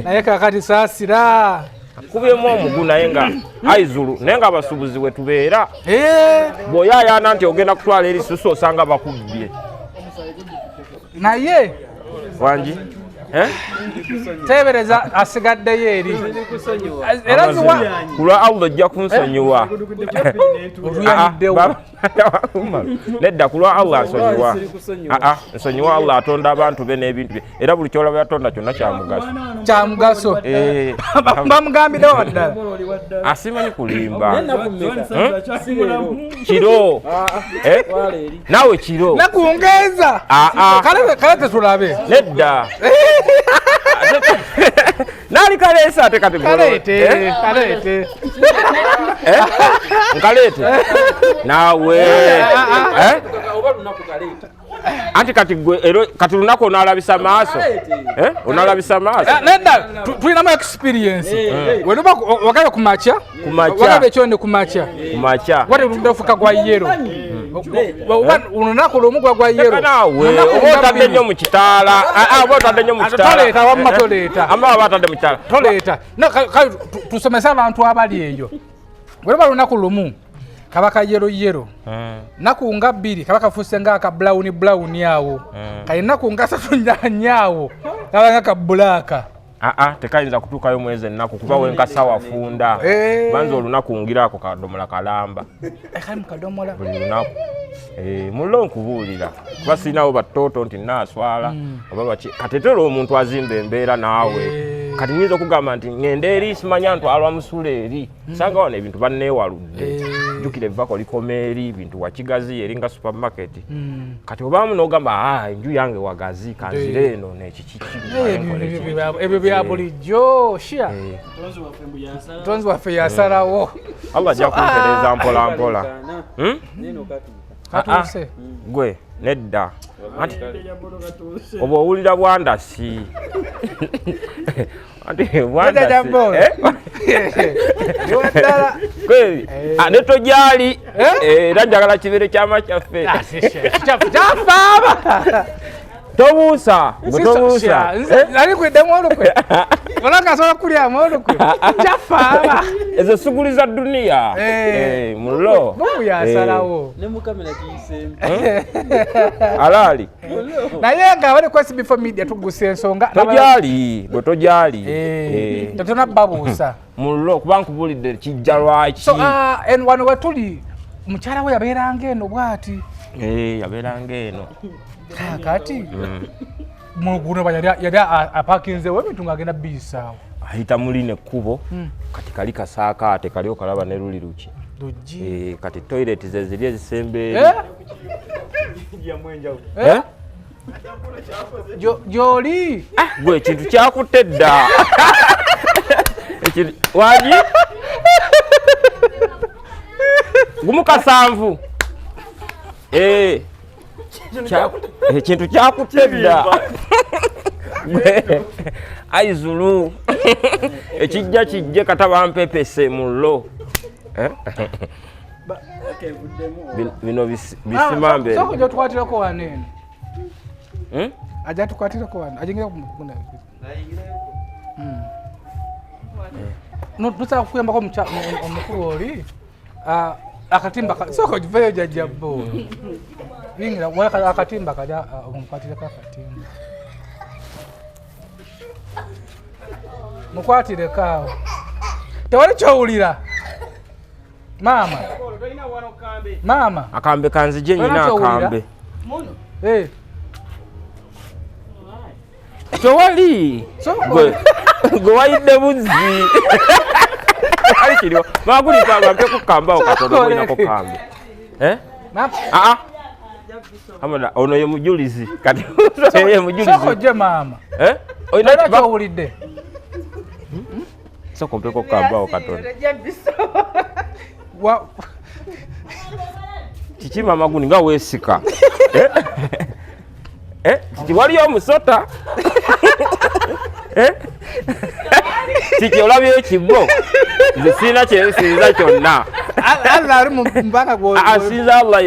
naye kakati saasira akubyemu omugu naye nga aizulu naye nga abasuubuzi we tubeera bw'oyaayaana nti ogenda kutwala erisusu osanga bakubbye naye wangi tebereza asigaddeyo eri era kulwa Allah ojja kunsonyiwa nedda kulwa Allah nsonyiwa nsonyiwa Allah atonda abantu be n'ebintu bye era buli kyolaba yatonda kyonna kyamugaso bamugambirawo ddala asimanyi kulimba kiro nawe kiro nakungeeza kale tetulabe nedda nali kaleesa ate kati kaleete nkaleete nawe anti kati gwe kati lunaku onaalabisa maaso onaalabisa maaso nedda tulinamu experience wenuba wagabe kumakya wagabe ekyonde kumakya wate ludafuka gwa yero olunaku lumu gwa yero nawe oba otadde nnyo mu kitaala oba otadde nnyo mu kitaala toleeta wamma toleeta ama oba atadde mu kitaala toleeta tusomese abantu abali eyo wenuba lunaku lumu kabaka yero naku nga 2 kabaka fuuse nga aka brown awo kali naku nga 3 nyaawo kaba nga ka black tekayinza kutuukayo mwezi ennaku kuba wenkasa wafunda banza olunaku ngiraako kadomola kalamba buli lunaku mulo nkubuulira kuba sirinawo batooto nti naaswala oba baki katetera omuntu azimba embeera naawe kati nyinza okugamba nti ngenda eri simanya ntwalwa musula eri sanga wano ebintu banneewaludde jjukira evako likoma eri bintu wakigazi eringa supermarket kati obaamu n'ogamba enju yange wagazi kanzire eno ebyo bya bulijjo shia tonzi waffe yasalawo Allah ajja kuntereza mpola mpola katuuse gwe nedda anti oba owulira bwandasi anti bwandasi kweli neto gyali era njagala kibere kyama kyaffe kyafaaba tobuusa tobuusa nali kweddemu olukwe olanga asobola kulyamu olukwe kyafaaba ezo suguli za duniya mulo yasalawo alaali naye nga bali kwesi before media tugusa ensonga togyali gwe togyali tetuna babuusa mulo kuba nkubulidde kijja lwaki wano wetuli mukyala we yabeeranga eno bwati yabeeranga eno kati muguno yali apakinzewo ebintu ng'agenda bisaawo ayita muline ekkubo kati kali kasaaka ate kali okalaba ne luli luki kati toilet ze ziri ezisembeeri gyoli gwe ekintu kyakutte dda wagi gumu kasanvu ekintu kyakutte dda aizulu ekijja kijje katabampepese mulo bino bisima mbere sokujja tukwatirako wanene ajja tukwatirako wane ajengera kumukunda tusaba kukuyambako omukulu oli akatimba soko jiveyo jajjabbo bingira waka akatimba kaja omukwatireko akatimba mukwatireko awo tewali kyowulira maama akambe kanzije nyina akambe tewali gwe wayidde buzzi ali kiriwo bagulipanga mpe kukamba okatono olinako kambe amana ono ye mujulizi kati ye mujulizi soko je maama oyina kyowulidde soko mpe kukamba okatono kiki mama guni nga weesika kiki waliyo omusota kiki olabyeyo ekibbo nze sirina kyensiriza kyonna asinza Allah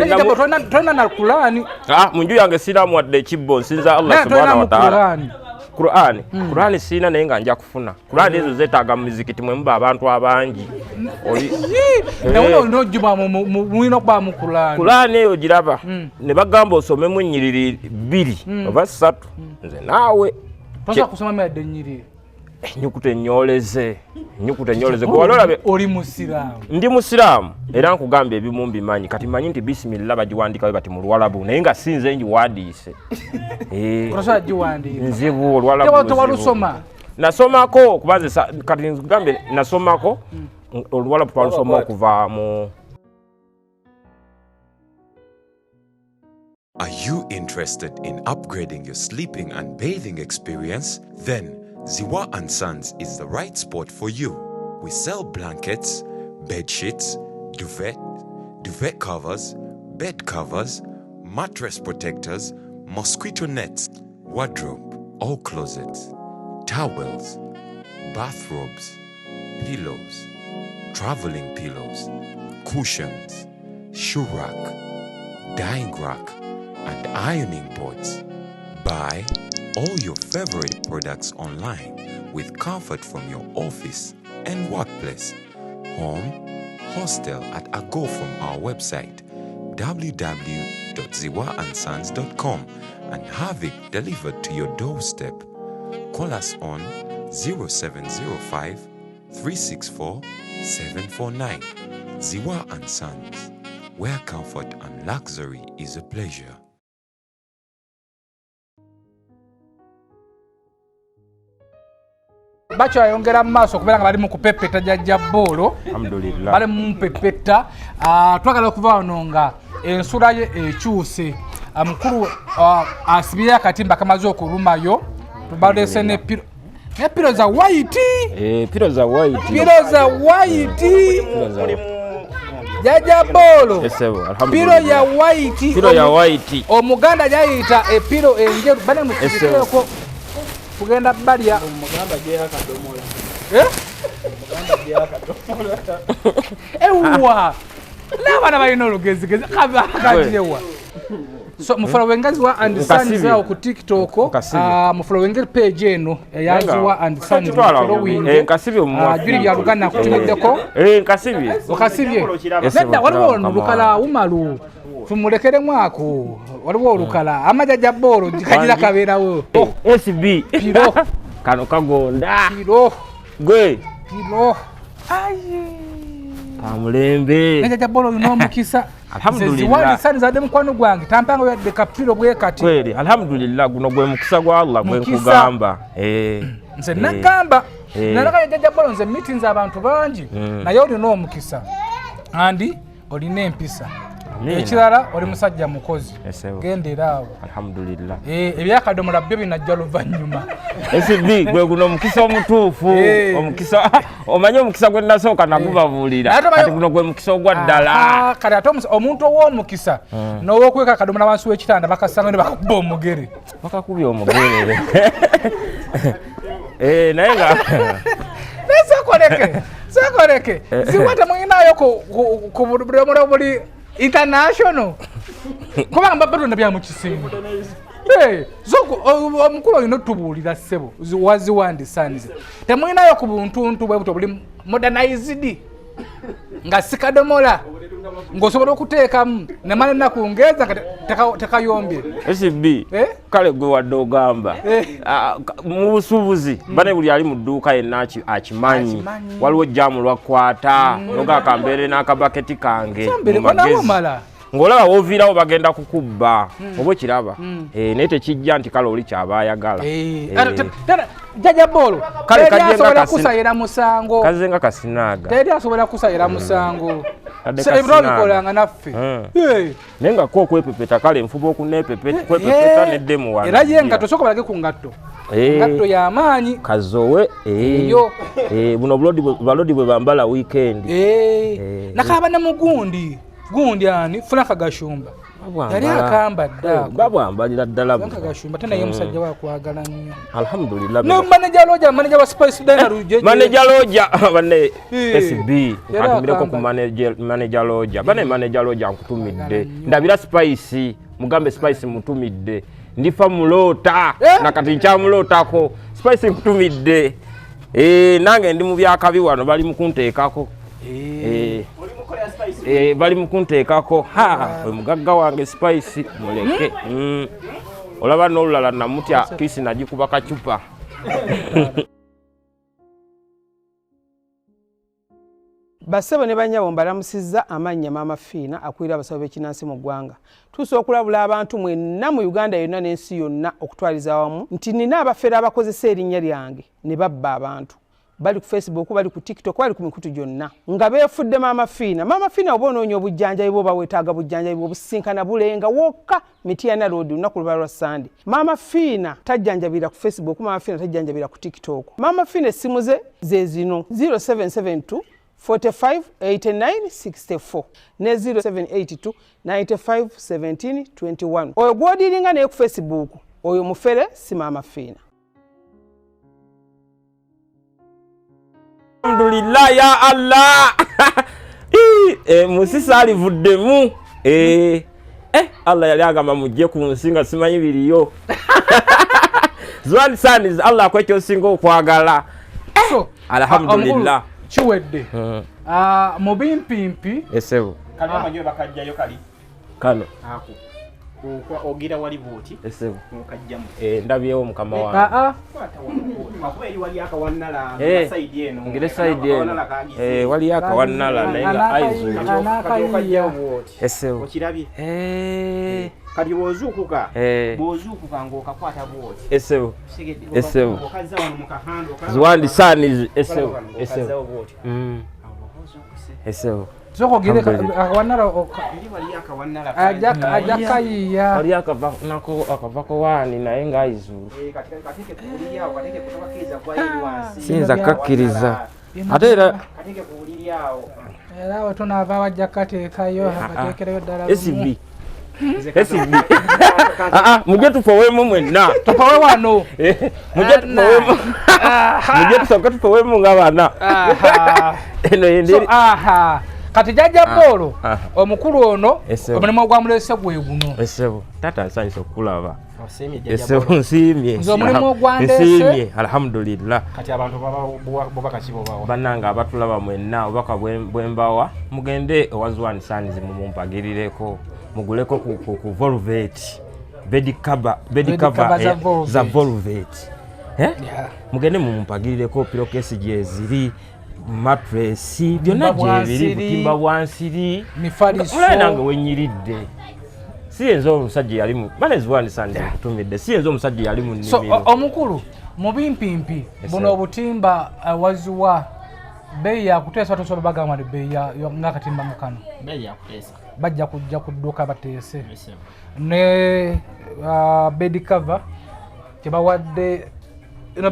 tolina na Qur'ani mu nju yange sirinamu wadde ekibbo nsinza Allah subhanahu wa ta'ala Qur'ani sirina naye nga nja kufuna Qur'ani ezo zeetaaga mu mizikiti mwe muba abantu abangi mulina okuba mu Qur'ani eyo giraba ne bagamba osomemu ennyiriri 2 oba 3 nze naawe tosobola kusomamu yadde ennyiriri ennyukuta ennyoleze gwewalolabe oli musiraamu ndi musiraamu era nkugambye ebimu mbimanyi kati manyi nti bisimillah bagiwandikayo bati mu Luwalabu naye nga sinze ngiwandiise nzibu Oluwalabu nasomako kubanze kati ngambe nasomako Oluwalabu twalusoma okuva mu. Are you interested in upgrading your sleeping and bathing experience? Then Ziwa & Sons is the right spot for you. We sell blankets, bed sheets, duvet covers, bed covers, mattress protectors, mosquito nets, wardrobe, all closets, towels, bathrobes, pillows, traveling pillows, cushions, shoe rack, dyeing rack, and ironing boards. Buy all your favorite products online with comfort from your office and workplace, home, hostel at a go from our website www.ziwaansons.com and have it delivered to your doorstep. Call us on 0705 364 749. Ziwa and Sons, where comfort and luxury is a pleasure. Bacho ayongera maaso kubera nga bali mu kupepeta jajja bolo. Alhamdulillah. Bali mu pepeta. Twagala okuva wano nga ensula ye ekyuse. Mukulu asibira akatimba kamaze okurumayo. Tubalese ne piro. Ne piro za white. Piro za white. Piro za white. Jajja bolo. Esebo, alhamdulillah. Piro ya white. Piro ya white. Omuganda yayita epiro enjeru bane mu kiteko. Kugenda balya omuganda jeha kadomola omuganda jeha kadomola ewa n'abaana balina olugezigezi kajewa so mufolo wengaziwa and Sons zao ku TikTok mufolo wengeri page eno eyaziwa and Sons nkasibye omumwa juli bya luganda kutumiddeko nkasibye okasibye nedda waliwo olukala umalu tumulekere mwako waliwo olukala amajajja bolo kajira kabeerawo SB piro kano kagonda piro gwe piro ayi tamulembe najajja bolo yuno mukisa alhamdulillah Sons zade mukwano gwange tampanga yadde kapiro bwe kati kweli alhamdulillah guno gwe mukisa gwa Allah gwe nkugamba nze nakamba nalaka jajja bolo nze meetings abantu bangi naye olina omukisa andi olina empisa ekirala oli musajja mukozi gendera awo alhamdulillah ebyakadomola byo binajja luvannyuma SB gwe guno omukisa omutuufu omukisa omanye omukisa gwe nasooka nagubabuulira kati guno gwe mukisa ogwa ddala kati ate omuntu ow'omukisa n'ow'okweka akadomola wansi w'ekitanda bakasanga ne bakakuba omugere bakakubya omugere naye nga sekoleke ziwata mwinayo ku budomola buli international kubanga babatonda bya mukisimba omukulu olina otubuulira ssebo waziwa and Sons temwinayo ku buntuntu bwe buto buli modernized nga sikadomola ng'osobola okuteekamu nemala ennaku ngeza nga tekayombye SB kale gwe wadde ogamba mu busuubuzi bane buli ali mu dduuka yenna akimanyi waliwo jjaamu lwakwata nogakambeere n'akabaketi kange mu magezi ng'olaba wooviirawo bagenda kukubba oba ekiraba naye tekijja nti kale oli kyaba ayagala jajja bolo teri asobola kusayira musango kaze nga kasinaaga teri asobola kusayira musango ebirobikolanga naffe naye nga ko okwepepeta kale nfuba okunekwepepeta neddemu wana era ye nga tosooka balage ku ngatto ngatto y'amaanyi kazowe buno balodi bwe bambala weekend nakaba ne mugundi gundi ani Franka Gashumba yali akamba dda babwambalira ddala Franka Gashumba tena ye musajja wakwagala nnyo alhamdulillah no manager wa Spice Diner ruje manager loja bane SB atumireko ku manager loja bane manager loja nkutumidde ndabira Spice mugambe Spice mutumidde ndifa mulota nakati nkyamulotako Spice nkutumidde nange ndi mu byakabi wano bali mukunteekako bali mukunteekako omugagga wange Spice muleke olaba n'olulala namutya kisi nagikuba kacupa Bassebo ne bannyabo mbalamusizza amannya Maama Fiina akulira abasawo b'ekinnansi mu ggwanga. Tusobola okulabula abantu mwenna mu Uganda yonna n'ensi yonna okutwaliza awamu nti nina abafere abakozesa erinnya lyange ne babba abantu. Bali ku Facebook, bali ku TikTok, bali ku mikutu gyonna nga beefudde Maama Fiina. Maama Fiina oba onoonya obujjanjabi bwo bawetaaga bujjanjabi bwo businkana bulenga wokka Mityana Road lunaku luba lwa Sunday. Maama Fiina tajjanjabira ku Facebook, Maama Fiina tajjanjabira ku TikTok. Maama Fiina essimu ze zino 0772 45 89 64 ne 0782 95 17 21. Oyo gwodiringa naye ku Facebook oyo mufere si Maama Fiina. Alhamdulillah ya Allah musisa alivuddemu Allah yali agamba mujje ku nsi nga simanyi biriyo Ziwa and Sons Allah akwekyo osinga okwagala alhamdulillah kiwedde mu bimpimpi esebo kali amanywe bakajjayo kali kano ogira wali bwoti Esebo. mukajjamu Ndabyewo mukama wange. Wali wali akawannala side eno. Ngire side eno. Wali akawannala naye nga aizu. Okajjamu bwoti. Esebo. Okirabye. Kati bwozuukuka ng'okakwata bwoti. Esebo. Esebo. Okaza wano mu kahando. Ziwandi Sons Esebo. Esebo. Esebo. Soko gire akawannala ajakayiya wali akava nako akavako wani naye nga aizu sinza kakkiriza ate era we tunaava bajja kateekayo akateekerayo ddala esibi mujje tufowemu mwenna topawe wano mujje tusooke tufowemu nga bana eno yenderi kati jajja Bolo omukulu ono omulimu ogwamulese gwe guno Esebo tata nsanyisa okulaba Esebo nsiimye nze omulimu ogwandese alhamdulillah kati abantu bobaka kibobawa bannanga abatulaba mwenna obaka bwembawa mugende owa Ziwani Sons mumumpagirireko muguleko ku Volvet bed cover za Volvet mugende mumumpagirireko pillowcase gyeziri mattress byonna gyebiri butimba bwansiri mifaliso nange wenyiridde siyenza omusajja yalimu bane Ziwani Sons kutumidde siyenza omusajja yalimu nnimiro omukulu mu bimpimpi buno obutimba waziwa bei yakuteesa tosobola bagamba nti bei ng'akatimba mukano bei yakuteesa bajja kujja kudduka bateese ne bed cover tebawadde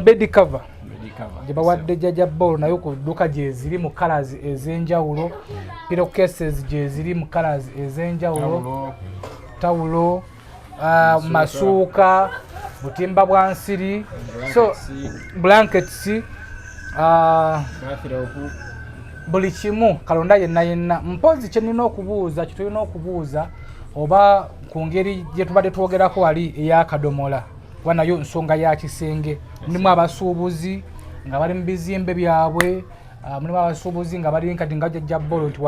bed cover gyebawadde Jajja Bolo naye ku dduka gyeziri mu colors ez'enjawulo pillowcases gyeziri mu colors ez'enjawulo tawulo masuuka butimba bwa nsiri so blankets buli kimu kalonda yenna mpozi kyenina okubuuza kitulina okubuuza oba ku ngeri gye tubadde twogerako wali ey'akadomola kuba nayo nsonga ya kisenge mulimu abasuubuzi nga bali mu bizimbe byabwe mulimu abasuubuzi nga bali kati nga Jajja Bolo nti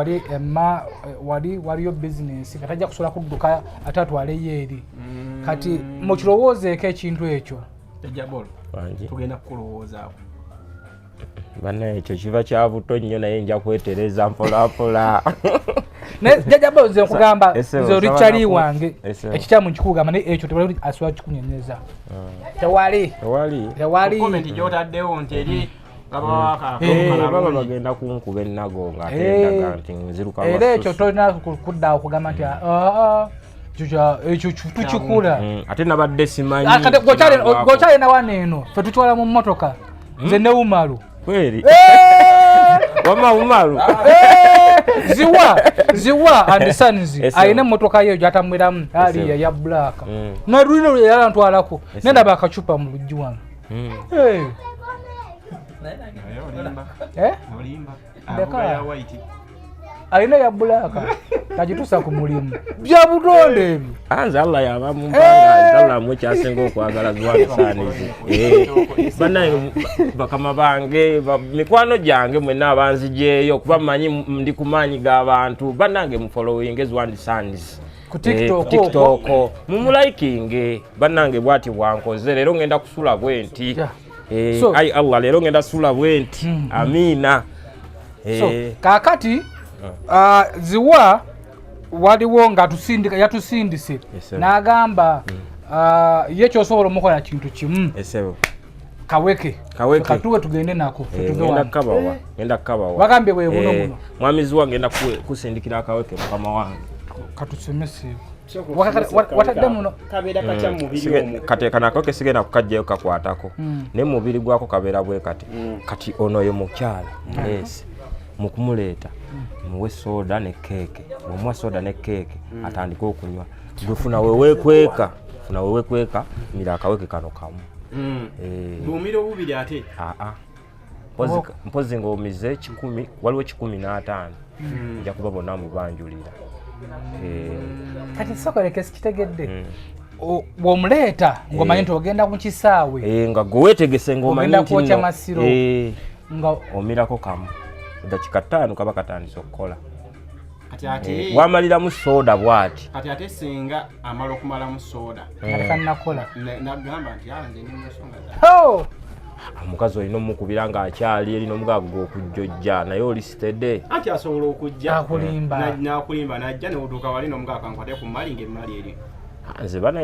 waliyo bizinesi nga tajja kusobola kudduka ate atwaleyo eri kati mukirowoozeeko ekintu ekyo Jajja Bolo tugenda kukulowoozaako bana ekyo kiba kya buto nnyo naye nja kwetereza mpolampola Jajja Bolo nze nkugamba nze Richard wange ekikyamu nkikugamba naye ekyo tewali asobola kikunyenyeza tewali komenti gy'otaddewo nti eri baba bagenda kunkuba ennago ng'atendaga nti nziruka era ekyo tolina kuddawo kugamba nti ekyo tukikula ate nabadde simanyi gwokyalina wano eno fe tutwala mu mmotoka nze ne Umaru kweri wama Umaru Ziwa and Sons ayina emmotoka yeyo gyatambwiramu aliya ya black narulino yalantwalako nendaba akacupa mu luggi wano alina ya bulaka kagitusa ku mulimu bya butonde ebyo anza Allah yaba mu mpanga Allah mu kyasenga okwagala Ziwani Sons banaye bakama bange mikwano gyange mwenna abanzijeyo kuba manyi ndi kumanyi g'abantu banange mu following Ziwani Sons ku TikTok mumulikinge banange bwati bwankoze lero ngenda kusula bwenti ai Allah lero ngenda kusula bwenti amina kakati Ziwa waliwo nga yatusindise n'agamba ye kyosobola omukola kintu kimu kaweke katuwe tugende nako ngenda kukabawa bagambye bwe buno muno mwami Ziwa ngenda kusindikira akaweke mukama wange katusemese watadde muno kabeera katya mu mubiri omwo kateekana akaweke sigenda kukajjayo kakwatako naye mubiri gwako kabeera bwe kati ono oyo mukyala mukumuleeta muwe soda ne keeke mumuwa soda ne keeke atandika okunywa gwefuna wewekweka mira akaweke kano kamu bumira obubiri ate mpozi ng'omize 10 waliwo 15 nja kuba bonna mubanjulira kati sokoleke sikitegedde bw'omuleeta ng'omanyi nti ogenda ku kisaawe nga gwe weetegese ng'omanyi nti kwokya masiro omirako kamu dakika 5 kaba katandise okukola wamaliramu soda bwati ate singa amala okumalamu soda nakola nagamba nti nze ndi musonga omukazi olina omukubira ng'akyali eri n'omugaago gw'okujjojja naye olisitedde anti asobola okujja akulimba najja newutuuka wali n'omugaaga nkwate ku mmali ng'emmali eri nze bana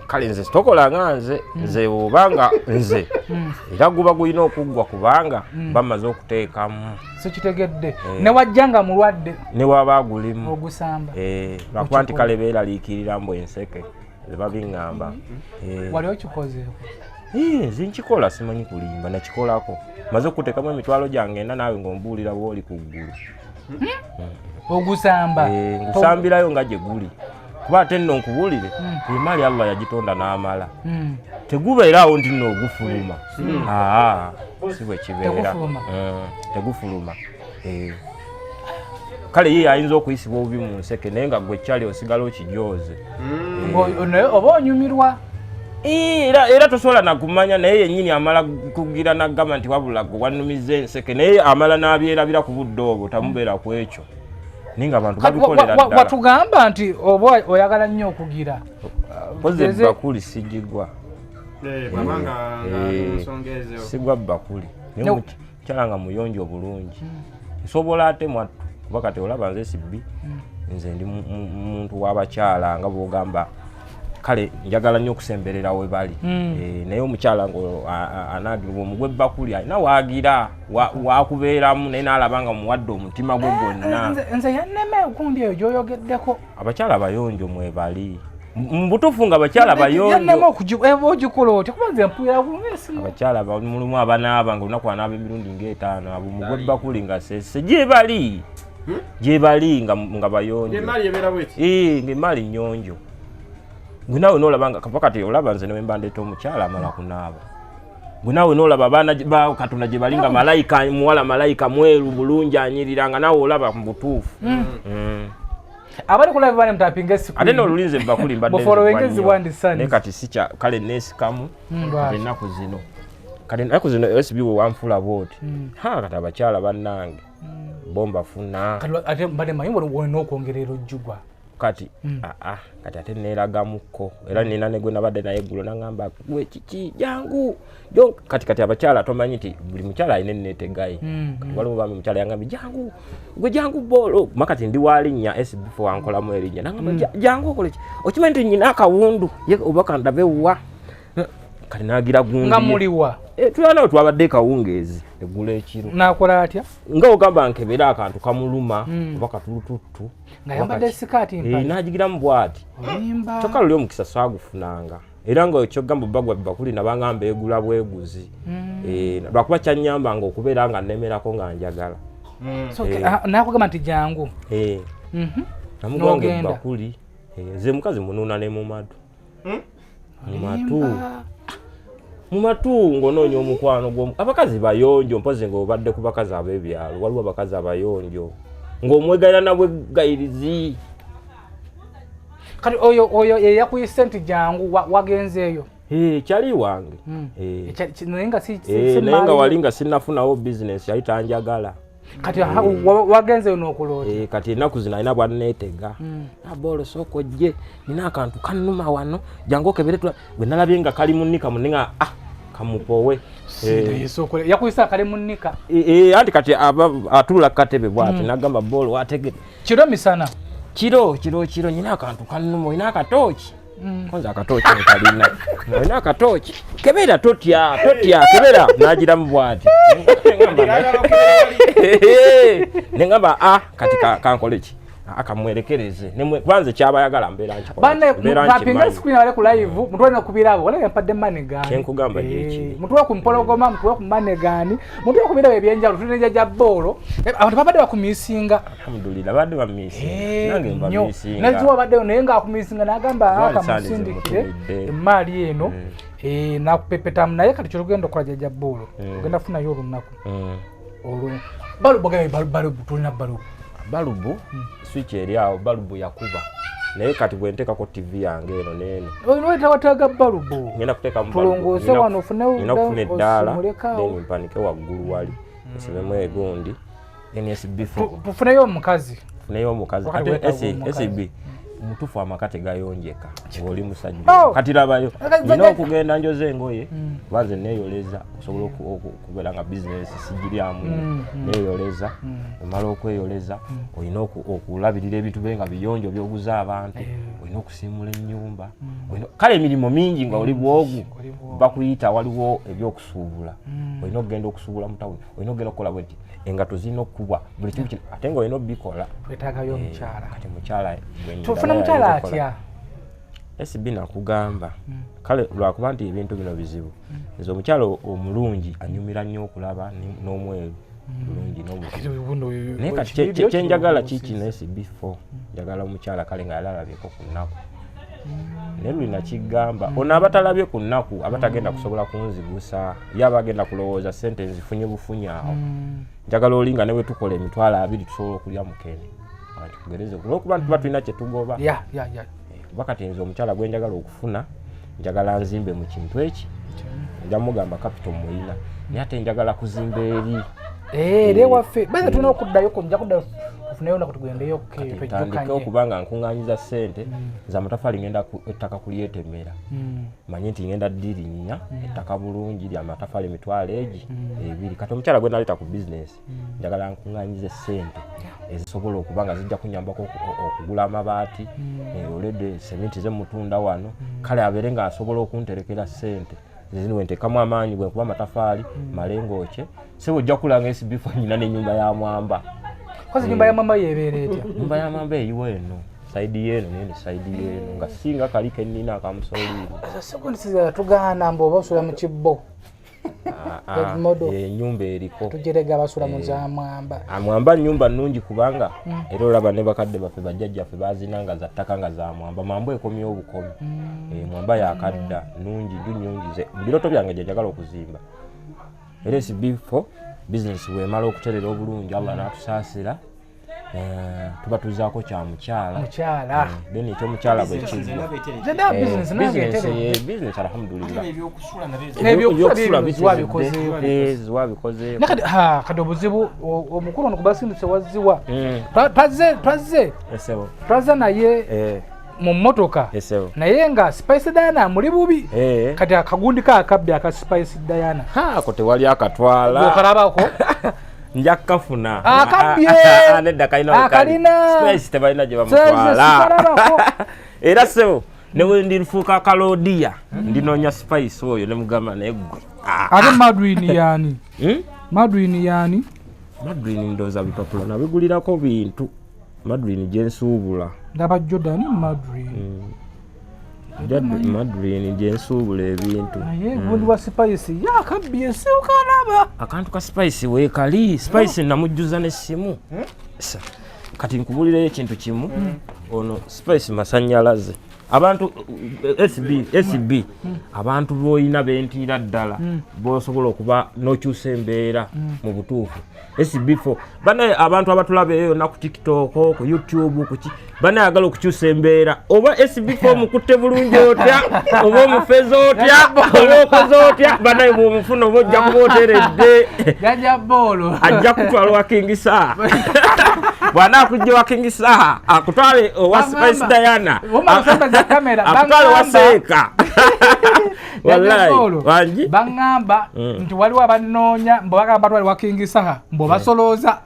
kale nze tokolanga nze obanga nze era guba gulina okuggwa kubanga bamaze okuteekamu sikitegedde newajjanga mulwadde newaba agulimu ogusamba lwakuba nti kale beeraliikirira mbu enseke zebabiŋŋamba wali okikozeeko nze nkikola simanyi kulimba nakikolako maze okuteekamu emitwalo gyange ena naawe ng'ombuulira bw'oli ku ggulu ogusamba ngusambirayo nga gye guli kuba ate nno nkubuulire emali Allah yagitonda n'amala tegubeeraawo nti nno ogufuluma si bwe kibeera tegufuluma kale ye ayinza okuyisibwa obubi mu nseke naye nga gwe kyali osigala okijooze oba onyumirwa era tosobola nakumanya naye yennyini amala kugira nagamba nti wabula gwe wanumiza enseke naye amala n'abyerabira ku budde obwo tamubeera ku ekyo ninga abantu babikolera ddala watugamba nti oba oyagala nnyo okugira poze bakuli sijigwa sigwa bakuli naye mukyala nga muyonjo bulungi nsobola ate mwattu kuba kati olaba nze sibbi nze ndi muntu w'abakyala nga bwogamba kale njagala nnyo okusemberera we bali naye omukyala ngo anagira omugwe bakuli alina waagira wakubeeramu naye n'alaba nga muwadde omutima gwe gwonna nze yanneme okundi eyo gy'oyogeddeko abakyala bayonjo mwe bali mu butuufu nga abakyala bayonjo ogikola otya kuba nze mpuira bulungi abakyala mulimu abanaaba nga olunaku anaaba emirundi ng'etaano abo mugwe bakuli nga sese gye bali nga bayonjo ng'emali nnyonjo gwe naawe n'olaba nga kapakati olaba nze newe mba ndeeta omukyala amala kunaaba gwe naawe n'olaba abaana Katonda gye bali nga malayika muwala malayika mweru bulungi anyirira nga naawe olaba mu butuufu abali kulaba bane mtapinga siku ate n'olulinze bakuli mbadde kati sikya kale neesikamu ennaku zino kati ennaku zino SB we wanfula bwoti kati abakyala bannange bomba funa ate mbadde mayimbo olina okwongerera ojjugwa kati kati ate neeragamukko era nina ne gwe nabadde naye eggulo nagamba gwe kiki jangu kati abakyala tomanyi nti buli mukyala alina enneetegaye waliwo bami mukyala yangambye jangu gwe jangu boolo makati ndi walinnya SB4 wankolamu erinnya nagamba jangu okoleki okimanyi nti nyina akawundu ye oba kandabe wa kati nagira gundi nga muliwa tuyanawo twabadde kawungeezi eggula ekiro nakola atya nga ogamba nkebera akantu kamuluma oba katulututtu nga yambadde sikaati mpale n'agigiramu bw'ati kyokka luli omukisa saagufunanga era nga ekyogamba bagwa bakuli nabanga mbeegula bweguzi lwakuba kyannyambanga okubeera nga nnemerako nga njagala nakugamba nti jangu namuganga bakuli nze mukazi munuuna ne mumatu mumatu ng'onoonya omukwano abakazi bayonjo mpozi ng'obadde ku bakazi ab'ebyalo waliwo abakazi abayonjo ng'omwegalira nabwegayirizi kati oyo eyakuyise nti jangu wagenzeeyo kyali wange naye nga wali nga sinnafunawo bizinesi yali tanjagala kati wagenzeyo n'okuloota kati ennaku zino alina bwanneetega aboolo sooka ojje nina akantu kannuma wano jangu okebere bwe nalabye nga kali munnika munenga kamupowe yakuyisa akali munnika anti kati atuula katebe bwati nagamba boolo wategere kiro misana kiro nina akantu kannuma olina akatooki konza akatooki nkalina olina akatooki kebera totya kebera nagiramu bwati nengamba kati kankoleki akamwerekereze kwanze kyabayagala mbeera nkipapinga screen wale ku live mutwe nakubirabo wale yampadde manegani kyenkugamba yeki mutwe ku mpologoma mutwe ku manegani mutwe kubirabo ebyenjalo tuneja ja bolo abantu babadde bakumisinga alhamdulillah badde bamisinga nange mbamisinga naziwa badde nenga akumisinga nagamba akamusindikire emali eno nakupepeta naye kati kyolugendo kola ja bolo ogenda funa yo lunaku olwo balubu tulina balubu switch eri awo balubu yakuba naye kati bwe nteekako TV yange eno neeno olweta wataga balubu ngenda kuteekamu tulongoose wano ofune eddaala then mpanike waggulu wali nsibemu egundi NSB4 tufuneyo omukazi funeyo omukazi ate SB mutufu amakate gayonjeka oli musajja kati labayo nina okugenda njoze engoye banze neeyoleza osobola okubeera nga bizinesi sigiryamu neeyoleza omala okweyoleza olina okulabirira ebintu bye nga biyonjo byoguza abantu olina okusiimula ennyumba kale emirimu mingi nga oli bwogu bakuyita waliwo ebyokusuubula olina okugenda okusuubula mu tawuni olina okugenda okukola bweti engato zirina okubwa buli kimu ate nga olina obikola wetagayo omukyala kati mukyala tufuna mukyala atya SB nakugamba kale lwakuba nti ebintu bino bizibu nze omukyala omulungi anyumira nnyo okulaba n'omweru bulungi n'omuzibu naye kati kyenjagala kiki na SB4 njagala omukyala kale nga yalalabyeko ku nnaku naye lulina kigamba ono abatalabye ku nnaku abatagenda kusobola kunzigusa yaba agenda kulowooza sente nzifunye bufunye awo njagala olinga ne bwe tukola emitwalo 2 tusobola okulya mukene tugereze olwokuba tuba tulina kyetugoba kuba kati nze omukyala gwe njagala okufuna njagala nzimbe mu kintu eki nja mugamba capital muyina naye ate njagala kuzimba eri waffe baze tulina okuddayo nja kudda tufuneyo nakutugendeyo tandika okubanga nkunganyiza sente z'amatafali ngenda ettaka kulyetemera manyi nti ngenda ddirinnya ettaka bulungi ly'amatafali emitwalo egi 2 kati omukyala gwe naleeta ku bizinesi njagala nkunganyize sente ezisobola okuba nga zijja kunyambako okugula amabaati olede sementi z'emutunda wano kale abeere nga asobola okunterekera sente zino wentekamu amaanyi bwe kuba amatafali malengoche sebo ojja kulanga SB4 nyina n'ennyumba ya mwamba kozi nyumba ya mwamba yebeera etya nyumba ya mwamba eyiwo eno saidi yeno nene saidi yeno nga singa kalike nina akamusoliri sekondi siza tugaana mbo basula mu kibbo nyumba eriko tujerega basula mu za mwamba mwamba nyumba nnungi kubanga era olaba ne bakadde baffe bajjajjaffe bazinanga za ttaka nga za mwamba mwamba ekomye obukomi mwamba yakadda nnungi nnyungize biroto byange gye njagala okuzimba era SB4 business wemala okuterera obulungi Allah n'atusaasira tuba tuzaako kya mukyala then ekyo mukyala bwe kizza business alhamdulillah ebyokusula kati obuzibu omukulu ono kubasindise waziwa twaze naye mu mmotoka naye nga Spice Diana muli bubi kati akagundi kakabbi aka Spice Diana ko tewali akatwala okalabako njakafuna akabye nedda kalina Spice tebalina gye bamutwala era sebo newe ndifuuka kalodiya ndinoonya Spice oyo ne mugamba naye gwe ate Madwini yani Madwini ndooza bipapula nabigulirako bintu Madwini gye nsuubula ndaba Jordan Madwini gye nsuubula ebintu naye gundi wa Spice yakabye si ukalaba akantu ka Spice weekali Spice namujjuza n'essimu kati ekintu kimu ono Spice masannyalaze abantu SB abantu boyina bentiira ddala bosobola okuba n'okyusa embeera mu butuufu SB4 banaye abantu abatulabe eyo na ku TikTok ku YouTube kuki banayagala okukyusa embeera oba SB4 mukutte bulungi otya oba omufezo otya oba okoze otya banaye bw'omufuna oba ojja kuba oteredde jajja bolo ajja kutwala wa King Saha bwana akujja wa King Saha akutwale owa Spice Diana akutwale wa Seeka wallahi wanji bangamba nti waliwo abanoonya mbo bagamba batwale wa King Saha mbo basolooza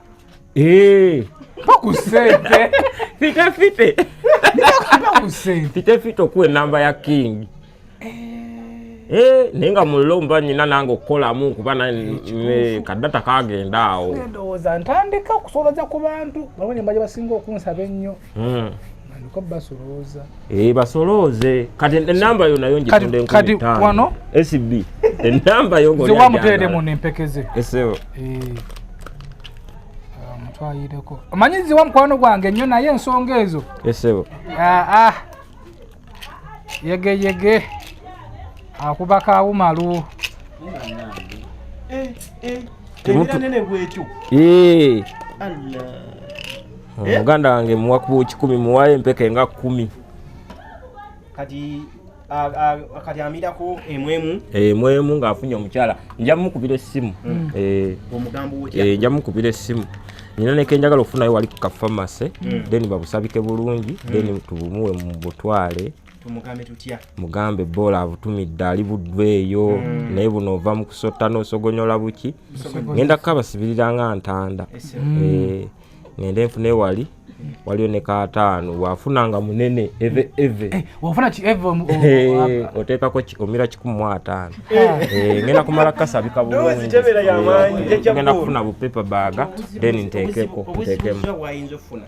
bakusente fite okuwa enamba ya King naye nga mulomba nyina nange okukolamu kuba kadata kagenda awo ndowooza ntandika okusolooza ku bantu babonye mbaje basinga okunsaba ennyo ndiko basolooza basolooze kati enamba yo nayo ngitonde kati wano SB enamba yo ngoli ziwa muterede mu nempekeze eseo mutwayireko amanyi ziwa mukwano gwange nnyo naye ensonga ezo eseo yege akuba kawumalu ebiranene bwekyo omuganda wange muwa ku 10 muwayo empeke nga 10 kati amirako emwemu ng'afunye omukyala nja mukubira essimu omugambo nja mukubira essimu nina ne kenjagala okufunayo wali ku kafamase then babusabike bulungi then tubumuwe mu butwale tumugambe tutya mugambe bola abutumidde ali budweeyo naye buno ova mu kusota n'osogonyola buki ngenda kukabasibirira nga ntanda ngende nfune waliyo ne kaataano wafunanga munene eve wafuna ki eve oteekako omira 15 ngenda kumala kasabika bulungi ngenda kufuna bu paper bag then nteekeko nteekemu wayinza ofuna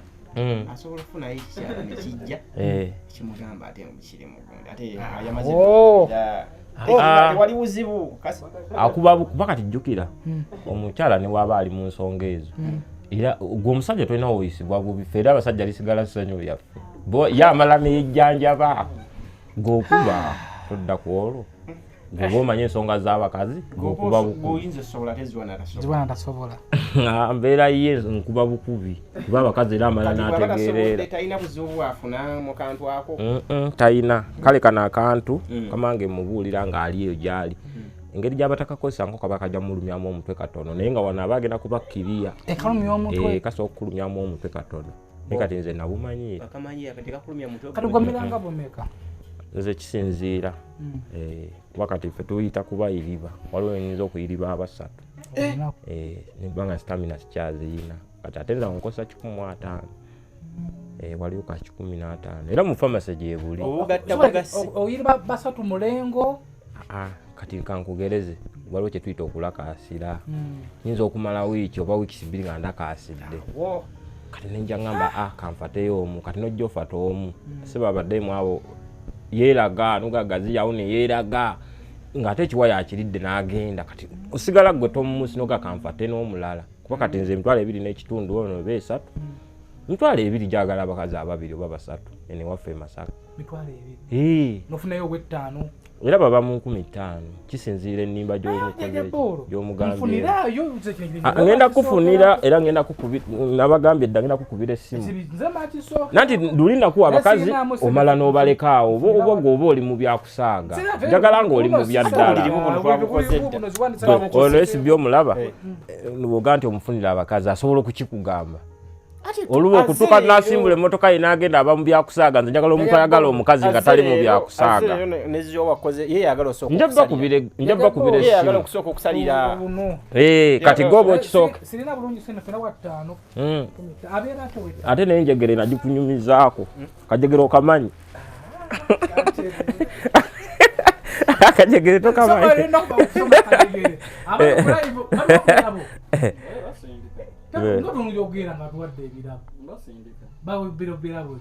asobola okufuna ekikyala nekijja kimugamba ate omukiri mugunda ate yamaze wali buzibu akuba bakati jjukira omukyala ne waba ali mu nsonga ezo era gwe omusajja tolina woyisibwa bubi ffe era abasajja lisigala ssanyu lyaffe yamala neyejjanjaba gwokuba todda ku olwo gwe omanya ensonga z'abakazi gwokuba bukubi mbeera ye nkuba bukubi kuba abakazi era amala n'ategeerera talina kale kano akantu kamange mubuulira ng'ali eyo gy'ali engeri gy'abatakakozesa nko kaba kajja mulumyamu omutwe katono naye nga wano aba agenda kubakiriya kasobola okukulumyamu omutwe katono naye kati nze nabumanyira nze kisinziira kuba kati ffe tuyita kubayiriba waliwo nyinza okuyiriba abasatu niba nga stamina sikyaziyina kati ate nza nkosa 15 waliwo ka 15 era mu famasi gyebuli oyiriba basatu mulengo kati kankugereze waliwo kye tuyita okulakaasira nyinza okumala wiiki oba wiiki 2 nga ndakaasidde kati nenja ngamba kanfateyo omu kati nojja ofata omu se babaddemu abo yeeraga nogagaziyawo ne yeeraga ng'ate ekiwaya akiridde n'agenda kati osigala gwe tomusi nogakanfate n'omulala kuba kati nze 2.5 ono beesatu 2 gyagala abakazi 2 oba 3 ene waffe Masaka 2 nofunayo obw'ettaano era baba mu 15 kisinziira ennimba gy'omugambye ngenda kufunira era ngenda nabagambye edda ngenda kukubira essimu nanti ndulinakuwa abakazi omala n'obalekaawo oba gweoba oli mu byakusaaga njagala ng'oli mu byaddala ono esi byomulaba bwoga nti omufunira abakazi asobola okukikugamba oluba okutuuka nasimbula emmotoka ye n'agenda aba mu byakusaaga nze njagala omuntu ayagala omukazi nga tali mu byakusaaga njagala okusalira kati goba okisooka ate naye njegere nagikunyumizaako kajegere okamanyi akajegere tokamanyi Ngotunulira ogera nga tuwadde ebirabo bawe birabo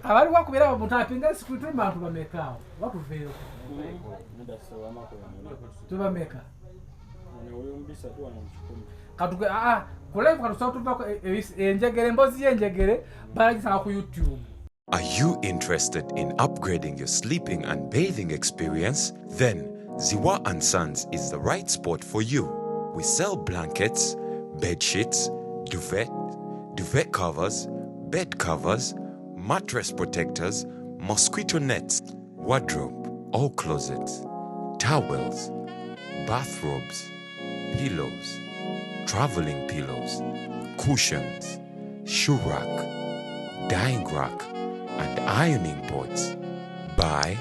abali wakubera mutapinga sikutu bantu bamekao watuveyo tubameka katuke kule katusotupa enjegere mbozi yenjegere balagisa ku YouTube. Are you interested in upgrading your sleeping and bathing experience? Then Ziwa & Sons is the right spot for you. We sell blankets, bed sheets, duvet covers, bed covers, mattress protectors, mosquito nets, wardrobe or closets, towels, bathrobes, pillows, traveling pillows, cushions, shoe rack, dyeing rack, and ironing boards. Buy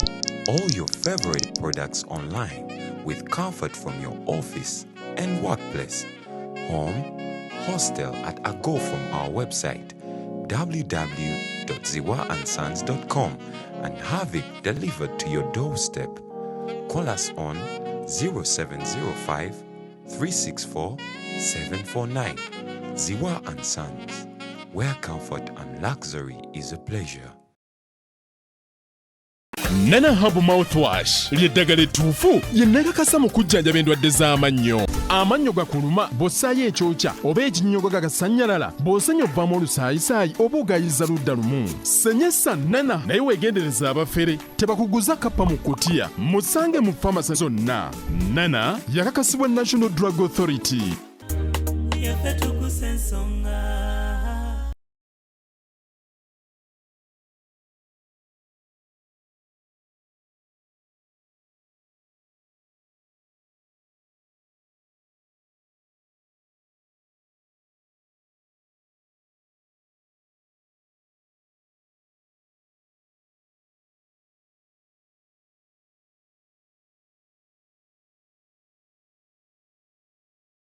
all your favorite products online with comfort from your office and workplace, home, hostel at a go from our website www.ziwaansons.com and have it delivered to your doorstep. Call us on 0705 364 749. Ziwa & Sons, where comfort and luxury is a pleasure. Nana Hub Mouthwash lyeddagala ettuufu yennagakasa mu kujjanjaba endwadde z'amannyo. Amannyo gakuluma bw'ossaayo ekyokya oba ekinnyogo gagasanyalala bw'osenya ovaamu olusaayisaayi oba ogayiza ludda lumu. Senyesa Nana naye weegendereza abafere tebakuguza kappa mu kkutiya. Musange mu famasi zonna. Nana yakakasibwa National Drug Authority.